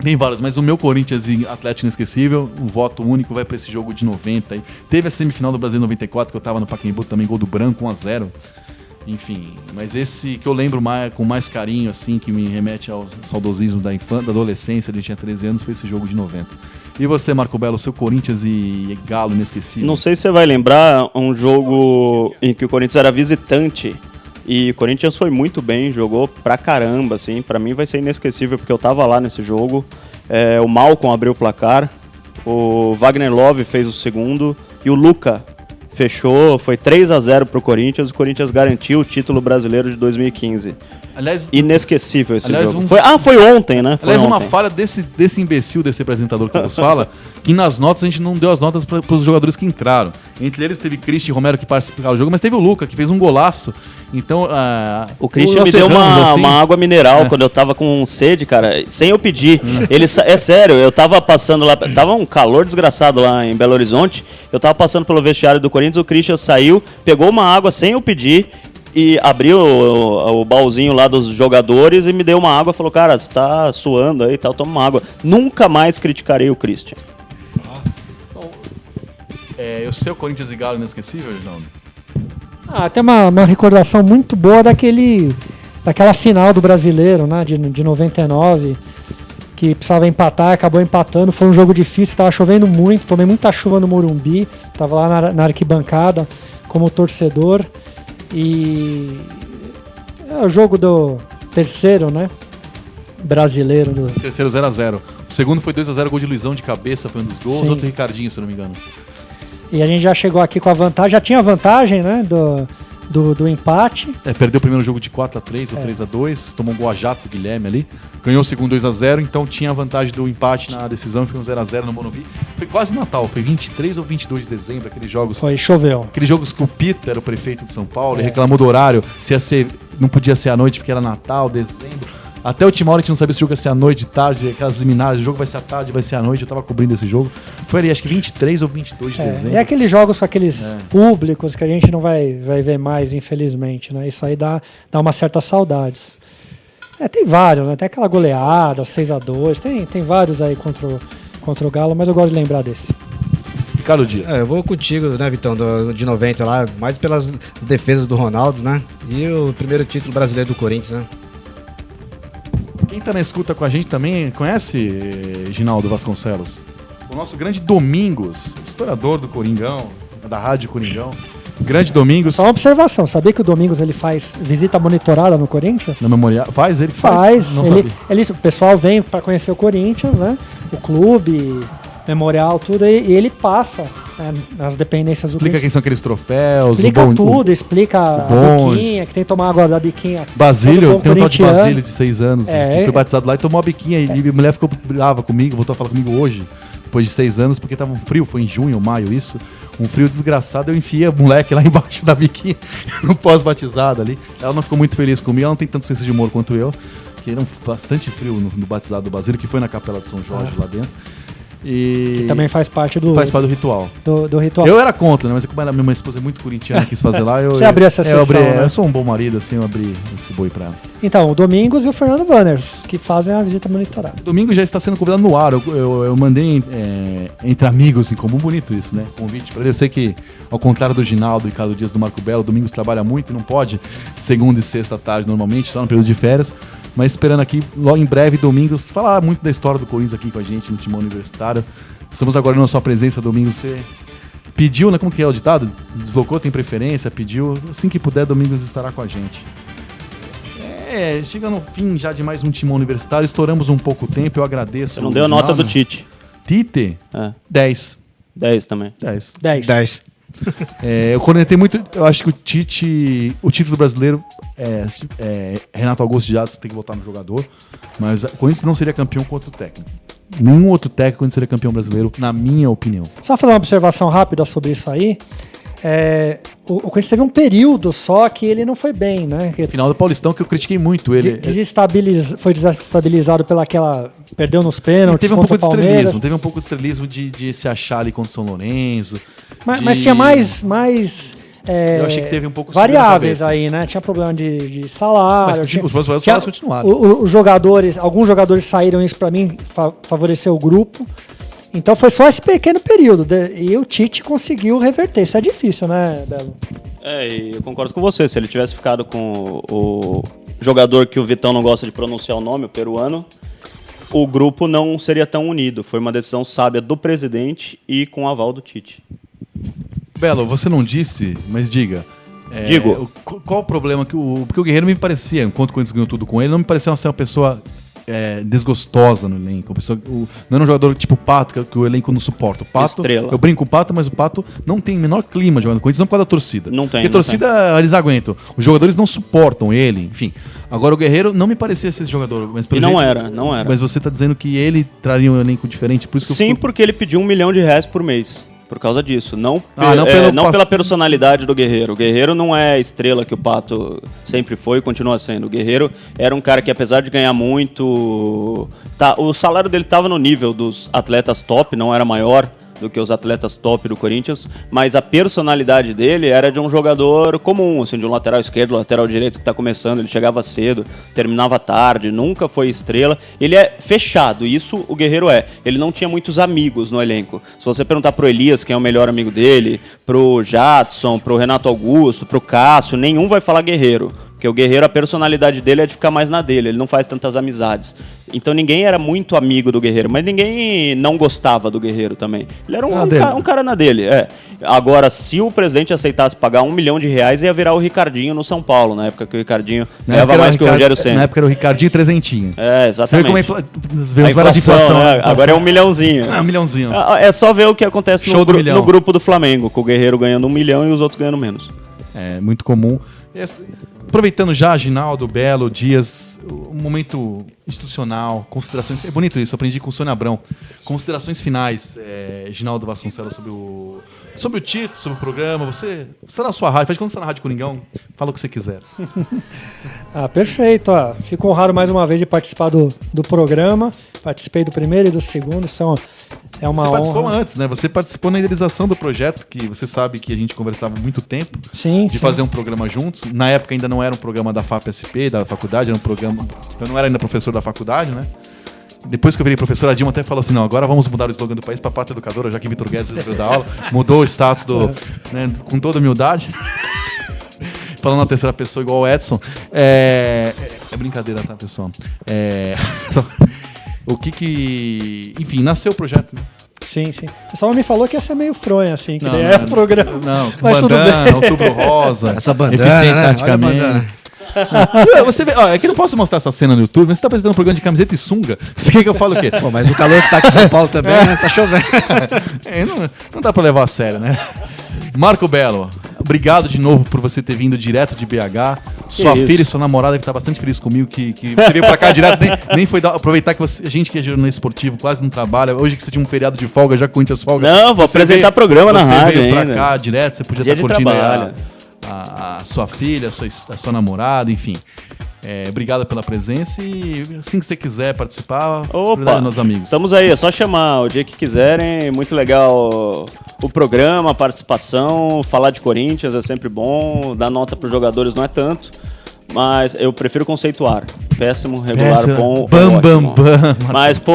Tem vários, mas o meu Corinthians e Atlético inesquecível, um voto único vai para esse jogo de 90. Teve a semifinal do Brasileiro 94, que eu estava no Pacaembu também, gol do Branco, 1-0. Enfim, mas esse que eu lembro com mais carinho, assim, que me remete ao saudosismo da infância, da adolescência, ele tinha 13 anos, foi esse jogo de 90. E você, Marco Belo, seu Corinthians e Galo inesquecível? Não sei se você vai lembrar um jogo em que o Corinthians era visitante E o Corinthians foi muito bem, jogou pra caramba, assim. Pra mim vai ser inesquecível, porque eu tava lá nesse jogo. O Malcom abriu o placar, o Wagner Love fez o segundo e o Luca fechou, foi 3-0 pro Corinthians. O Corinthians garantiu o título brasileiro de 2015. Aliás, Inesquecível esse jogo. um- Foi ontem, né? Foi aliás, uma ontem. falha desse imbecil, desse apresentador que nos fala, que nas notas a gente não deu as notas para os jogadores que entraram. Entre eles teve Christian e Romero que participaram do jogo, mas teve o Luca, que fez um golaço. Então, O Christian nós me deu erramos, assim. uma água mineral quando eu tava com sede, cara, sem eu pedir. É sério, eu tava passando lá, tava um calor desgraçado lá em Belo Horizonte, eu tava passando pelo vestiário do Corinthians, o Christian saiu, pegou uma água sem eu pedir e abriu o baúzinho lá dos jogadores e me deu uma água, falou, cara, você tá suando aí e tal, toma uma água. Nunca mais criticarei o Christian. O seu Corinthians e Galo inesquecível, Reginaldo? Tem uma recordação muito boa daquela final do Brasileiro, né, de 99, que precisava empatar, acabou empatando, foi um jogo difícil, estava chovendo muito, tomei muita chuva no Morumbi, estava lá na arquibancada como torcedor, e é o jogo do terceiro, né, brasileiro. Terceiro 0-0. O segundo foi 2-0, gol de Luizão de cabeça, foi um dos gols, Sim. outro Ricardinho, se eu não me engano. E a gente já chegou aqui com a vantagem, já tinha vantagem, né, do empate. Perdeu o primeiro jogo de 4-3 ou 3-2, tomou um gol a jato do Guilherme ali, ganhou o segundo 2-0, então tinha a vantagem do empate na decisão e foi um 0-0 no Morumbi. Foi quase Natal, foi 23 ou 22 de dezembro, aqueles jogos. Choveu. Aqueles jogos que o Peter era o prefeito de São Paulo, ele reclamou do horário, se ia ser, não podia ser à noite porque era Natal, dezembro. Até a última hora a gente não sabia se o jogo ia ser à noite, tarde, aquelas liminares, o jogo vai ser à tarde, vai ser à noite, eu tava cobrindo esse jogo. Foi ali, acho que 23 ou 22 de dezembro. E aqueles jogos com aqueles públicos que a gente não vai ver mais, infelizmente, né? Isso aí dá uma certa saudades. Tem vários, né? Tem aquela goleada, 6-2, tem vários aí contra o Galo, mas eu gosto de lembrar desse. Ricardo Dias. Eu vou contigo, né, Vitão, de 90 lá, mais pelas defesas do Ronaldo, né? E o primeiro título brasileiro do Corinthians, né? Quem tá na escuta com a gente também conhece Ginaldo Vasconcelos? O nosso grande Domingos, historiador do Coringão, da Rádio Coringão. Grande Domingos. Só uma observação, sabia que o Domingos ele faz visita monitorada no Corinthians? Na memorial. Faz? Ele Faz. Não sabia. O pessoal vem para conhecer o Corinthians, né? O clube, memorial, tudo, e ele passa, né, nas dependências do Explica quem são aqueles troféus. Explica o tudo, explica a bonde. biquinha, que tem que tomar água da biquinha. Basílio, Todo tem um tal de corintiano. Basílio de 6 anos, que foi batizado lá e tomou a biquinha. E a mulher ficou brava comigo, voltou a falar comigo hoje, depois de 6 anos, porque tava um frio, foi em junho ou maio isso. Um frio desgraçado, eu enfiei a moleque lá embaixo da biquinha, no pós-batizado ali. Ela não ficou muito feliz comigo, ela não tem tanto senso de humor quanto eu, que era bastante frio no batizado do Basílio, que foi na Capela de São Jorge lá dentro. E Que também faz parte do ritual. Do ritual. Eu era contra, né? Mas como minha esposa é muito corintiana, quis fazer lá, Você abriu essa eu abri, sessão, né? Eu sou um bom marido, assim, eu abri esse boi pra ela. Então, o Domingos e o Fernando Wanners, que fazem a visita monitorada. Domingo já está sendo convidado no ar. Eu mandei entre amigos em comum, bonito isso, né? Convite para ele. Eu sei que, ao contrário do Ginaldo e Ricardo Dias do Marco Belo, Domingos trabalha muito e não pode, segunda e sexta à tarde normalmente, só no período de férias. Mas esperando aqui, logo em breve, Domingos, falar muito da história do Corinthians aqui com a gente no Timão Universitário. Estamos agora na sua presença, Domingos. Você pediu, né? Como que é o ditado? Deslocou, tem preferência, pediu. Assim que puder, Domingos estará com a gente. Chega no fim já de mais um Timão Universitário. Estouramos um pouco o tempo, eu agradeço. Você não deu a nota do Tite. Tite? 10. 10 também. 10. 10. Eu cornetei muito. Eu acho que o título brasileiro Renato Augusto de Atos tem que votar no jogador. Mas o Corinthians não seria campeão com outro técnico. Nenhum outro técnico seria campeão brasileiro, na minha opinião. Só fazer uma observação rápida sobre isso aí. O Corinthians teve um período só que ele não foi bem, né? Final do Paulistão, que eu critiquei muito. Ele Foi desestabilizado perdeu nos pênaltis. teve um contra pouco de o Palmeiras. estrelismo. Teve um pouco de estrelismo de se achar ali contra o São Lourenço. Mas tinha mais eu achei que teve um pouco variáveis aí, né? Tinha problema de salário. Mas os salários continuaram. Alguns jogadores saíram, isso pra mim favoreceu o grupo. Então foi só esse pequeno período. E o Tite conseguiu reverter. Isso é difícil, né, Belo? E eu concordo com você. Se ele tivesse ficado com o jogador que o Vitão não gosta de pronunciar o nome, o peruano, o grupo não seria tão unido. Foi uma decisão sábia do presidente e com o aval do Tite. Belo, você não disse, mas diga. Digo. Qual o problema? Porque o Guerreiro me parecia, enquanto o Corinthians ganhou tudo com ele, não me parecia ser uma pessoa desgostosa no elenco. Não era um jogador tipo o Pato, que o elenco não suporta. O Pato, Estrela. eu brinco com o Pato, mas o Pato não tem o menor clima jogando no Corinthians, não por causa da torcida. Não tem. Porque a torcida, eles aguentam. Os jogadores não suportam ele, enfim. Agora o Guerreiro não me parecia ser esse jogador. Mas pelo E não jeito- era, não era. Mas você tá dizendo que ele traria um elenco diferente, por isso que Sim, porque ele pediu R$1 milhão por mês. Por causa disso. Não pela personalidade do Guerreiro. O Guerreiro não é a estrela que o Pato sempre foi e continua sendo. O Guerreiro era um cara que, apesar de ganhar muito... o salário dele estava no nível dos atletas top, não era maior do que os atletas top do Corinthians, mas a personalidade dele era de um jogador comum, assim, de um lateral esquerdo, lateral direito que está começando, ele chegava cedo, terminava tarde, nunca foi estrela. Ele é fechado, isso o Guerreiro é. Ele não tinha muitos amigos no elenco. Se você perguntar pro Elias, quem é o melhor amigo dele, pro Jadson, pro Renato Augusto, pro Cássio, nenhum vai falar Guerreiro. Porque o Guerreiro, a personalidade dele é de ficar mais na dele, ele não faz tantas amizades. Então ninguém era muito amigo do Guerreiro, mas ninguém não gostava do Guerreiro também. Ele era um cara na dele, Agora, se o presidente aceitasse pagar R$1 milhão, ia virar o Ricardinho no São Paulo, na época que o Ricardinho ganhava mais que o Rogério Ceni. Na época era o Ricardinho trezentinho. Exatamente. Você vê como A inflação, né? Agora é R$1 milhãozinho. R$1 milhãozinho. É só ver o que acontece Show do milhão. no grupo do Flamengo, com o Guerreiro ganhando R$1 milhão e os outros ganhando menos. É muito comum. Aproveitando já, Ginaldo, Belo, Dias, um momento institucional, considerações. É bonito isso, aprendi com o Sônia Abrão. Considerações finais, Ginaldo Vasconcelos, sobre o título, sobre o programa. Você está na sua rádio, faz quando você está na Rádio Coringão, fala o que você quiser. Perfeito. Fico honrado mais uma vez de participar do programa. Participei do primeiro e do segundo, isso é uma Você honra. participou antes, né? Você participou na idealização do projeto, que você sabe que a gente conversava há muito tempo, de fazer um programa juntos. Na época ainda não era um programa da FAP-SP, da faculdade, era um programa... Eu não era ainda professor da faculdade, né? Depois que eu virei professor, a Dilma até falou assim, não, agora vamos mudar o slogan do país para Pátria Educadora, já que Vitor Guedes veio da aula, mudou o status né, com toda humildade. Falando na terceira pessoa igual o Edson. É brincadeira, tá, pessoal? Enfim, nasceu o projeto, né? Sim. O pessoal me falou que ia ser meio fronha, assim, que é o programa. Não, mas bandana, tudo bem. Outubro Rosa. Essa bandana, eficiente né? taticamente. Você vê, é que eu não posso mostrar essa cena no YouTube, mas você tá apresentando um programa de camiseta e sunga. Você quer que eu fale o quê? Pô, mas o calor que tá aqui em São Paulo também, né? Tá chovendo. Não dá pra levar a sério, né? Marco Belo, obrigado de novo por você ter vindo direto de BH. Sua filha e sua namorada que tá bastante feliz comigo, que você veio pra cá direto, nem foi aproveitar que a gente que é jornalista esportivo quase não trabalha. Hoje que você tinha um feriado de folga, já que o Corinthians folga. Não, vou apresentar programa na rádio veio pra ainda. cá direto, você podia Dia estar de curtindo trabalho. a sua filha, a sua namorada, enfim. Obrigado pela presença e assim que você quiser participar, Opa, meus amigos. Estamos aí, é só chamar o dia que quiserem. Muito legal o programa, a participação, falar de Corinthians é sempre bom, dar nota para os jogadores não é tanto, mas eu prefiro conceituar. Péssimo, regular, bom. Bam. Mas, pô,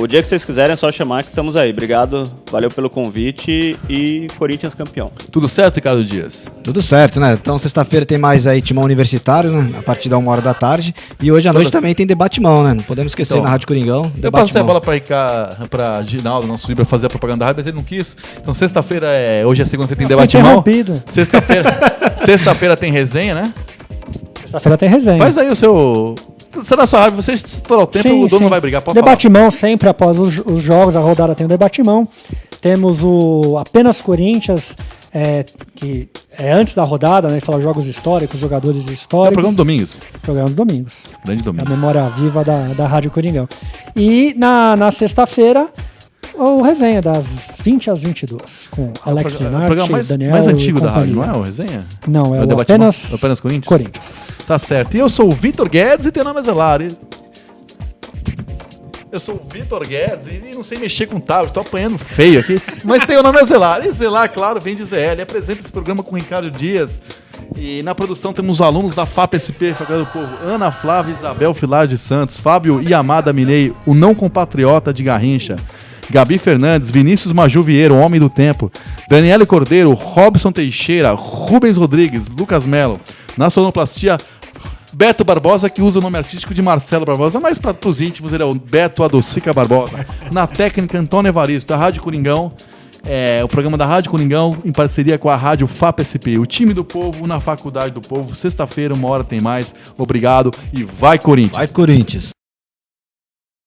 o dia que vocês quiserem é só chamar que estamos aí. Obrigado, valeu pelo convite e Corinthians campeão. Tudo certo, Ricardo Dias? Tudo certo, né? Então, sexta-feira tem mais aí Timão Universitário, né? A partir da 1h E hoje à noite também tem Debatimão, né? Não podemos esquecer na Rádio Coringão. Eu passei a bola pra Ginaldo, nosso Ibra, fazer a propaganda da rádio, mas ele não quis. Então, sexta-feira hoje é segunda-feira, tem Debatimão. Sexta-feira tem resenha, né? Sexta-feira tem resenha. Faz aí o seu... Você na sua rádio, você estourou o tempo, o dono não vai brigar. Pode Debatimão sempre após os jogos, a rodada tem o Debatimão. Temos o Apenas Corinthians, que é antes da rodada, né? Fala jogos históricos, jogadores históricos. É o programa do Domingos. Programa do Domingos. Grande Domingos. A memória viva da Rádio Coringão. E na sexta-feira, o resenha das 20 às 22, com Alex Linarte, o programa Daniel mais antigo e da rádio, companhia. não é o resenha? Não, é o Debatimão? apenas Corinthians? Tá certo. E eu sou o Vitor Guedes e teu nome é Zelar. Eu sou o Vitor Guedes e não sei mexer com tablet, tô apanhando feio aqui, mas tem o nome é Zelar. E Zelar, claro, vem de ZL. E apresenta esse programa com o Ricardo Dias. E na produção temos os alunos da FAP-SP, Faculdade do Povo, Ana Flávia Isabel Filar de Santos, Fábio Iamada Minei, o não compatriota de Garrincha, Gabi Fernandes, Vinícius Maju Vieira, o homem do tempo, Daniele Cordeiro, Robson Teixeira, Rubens Rodrigues, Lucas Melo. Na sonoplastia, Beto Barbosa, que usa o nome artístico de Marcelo Barbosa, mas para os íntimos ele é o Beto Adocica Barbosa. Na técnica, Antônio Evaristo, da Rádio Coringão. o programa da Rádio Coringão em parceria com a Rádio FAP-SP. O time do povo na Faculdade do Povo. Sexta-feira, 1h tem mais. Obrigado e vai, Corinthians! Vai, Corinthians!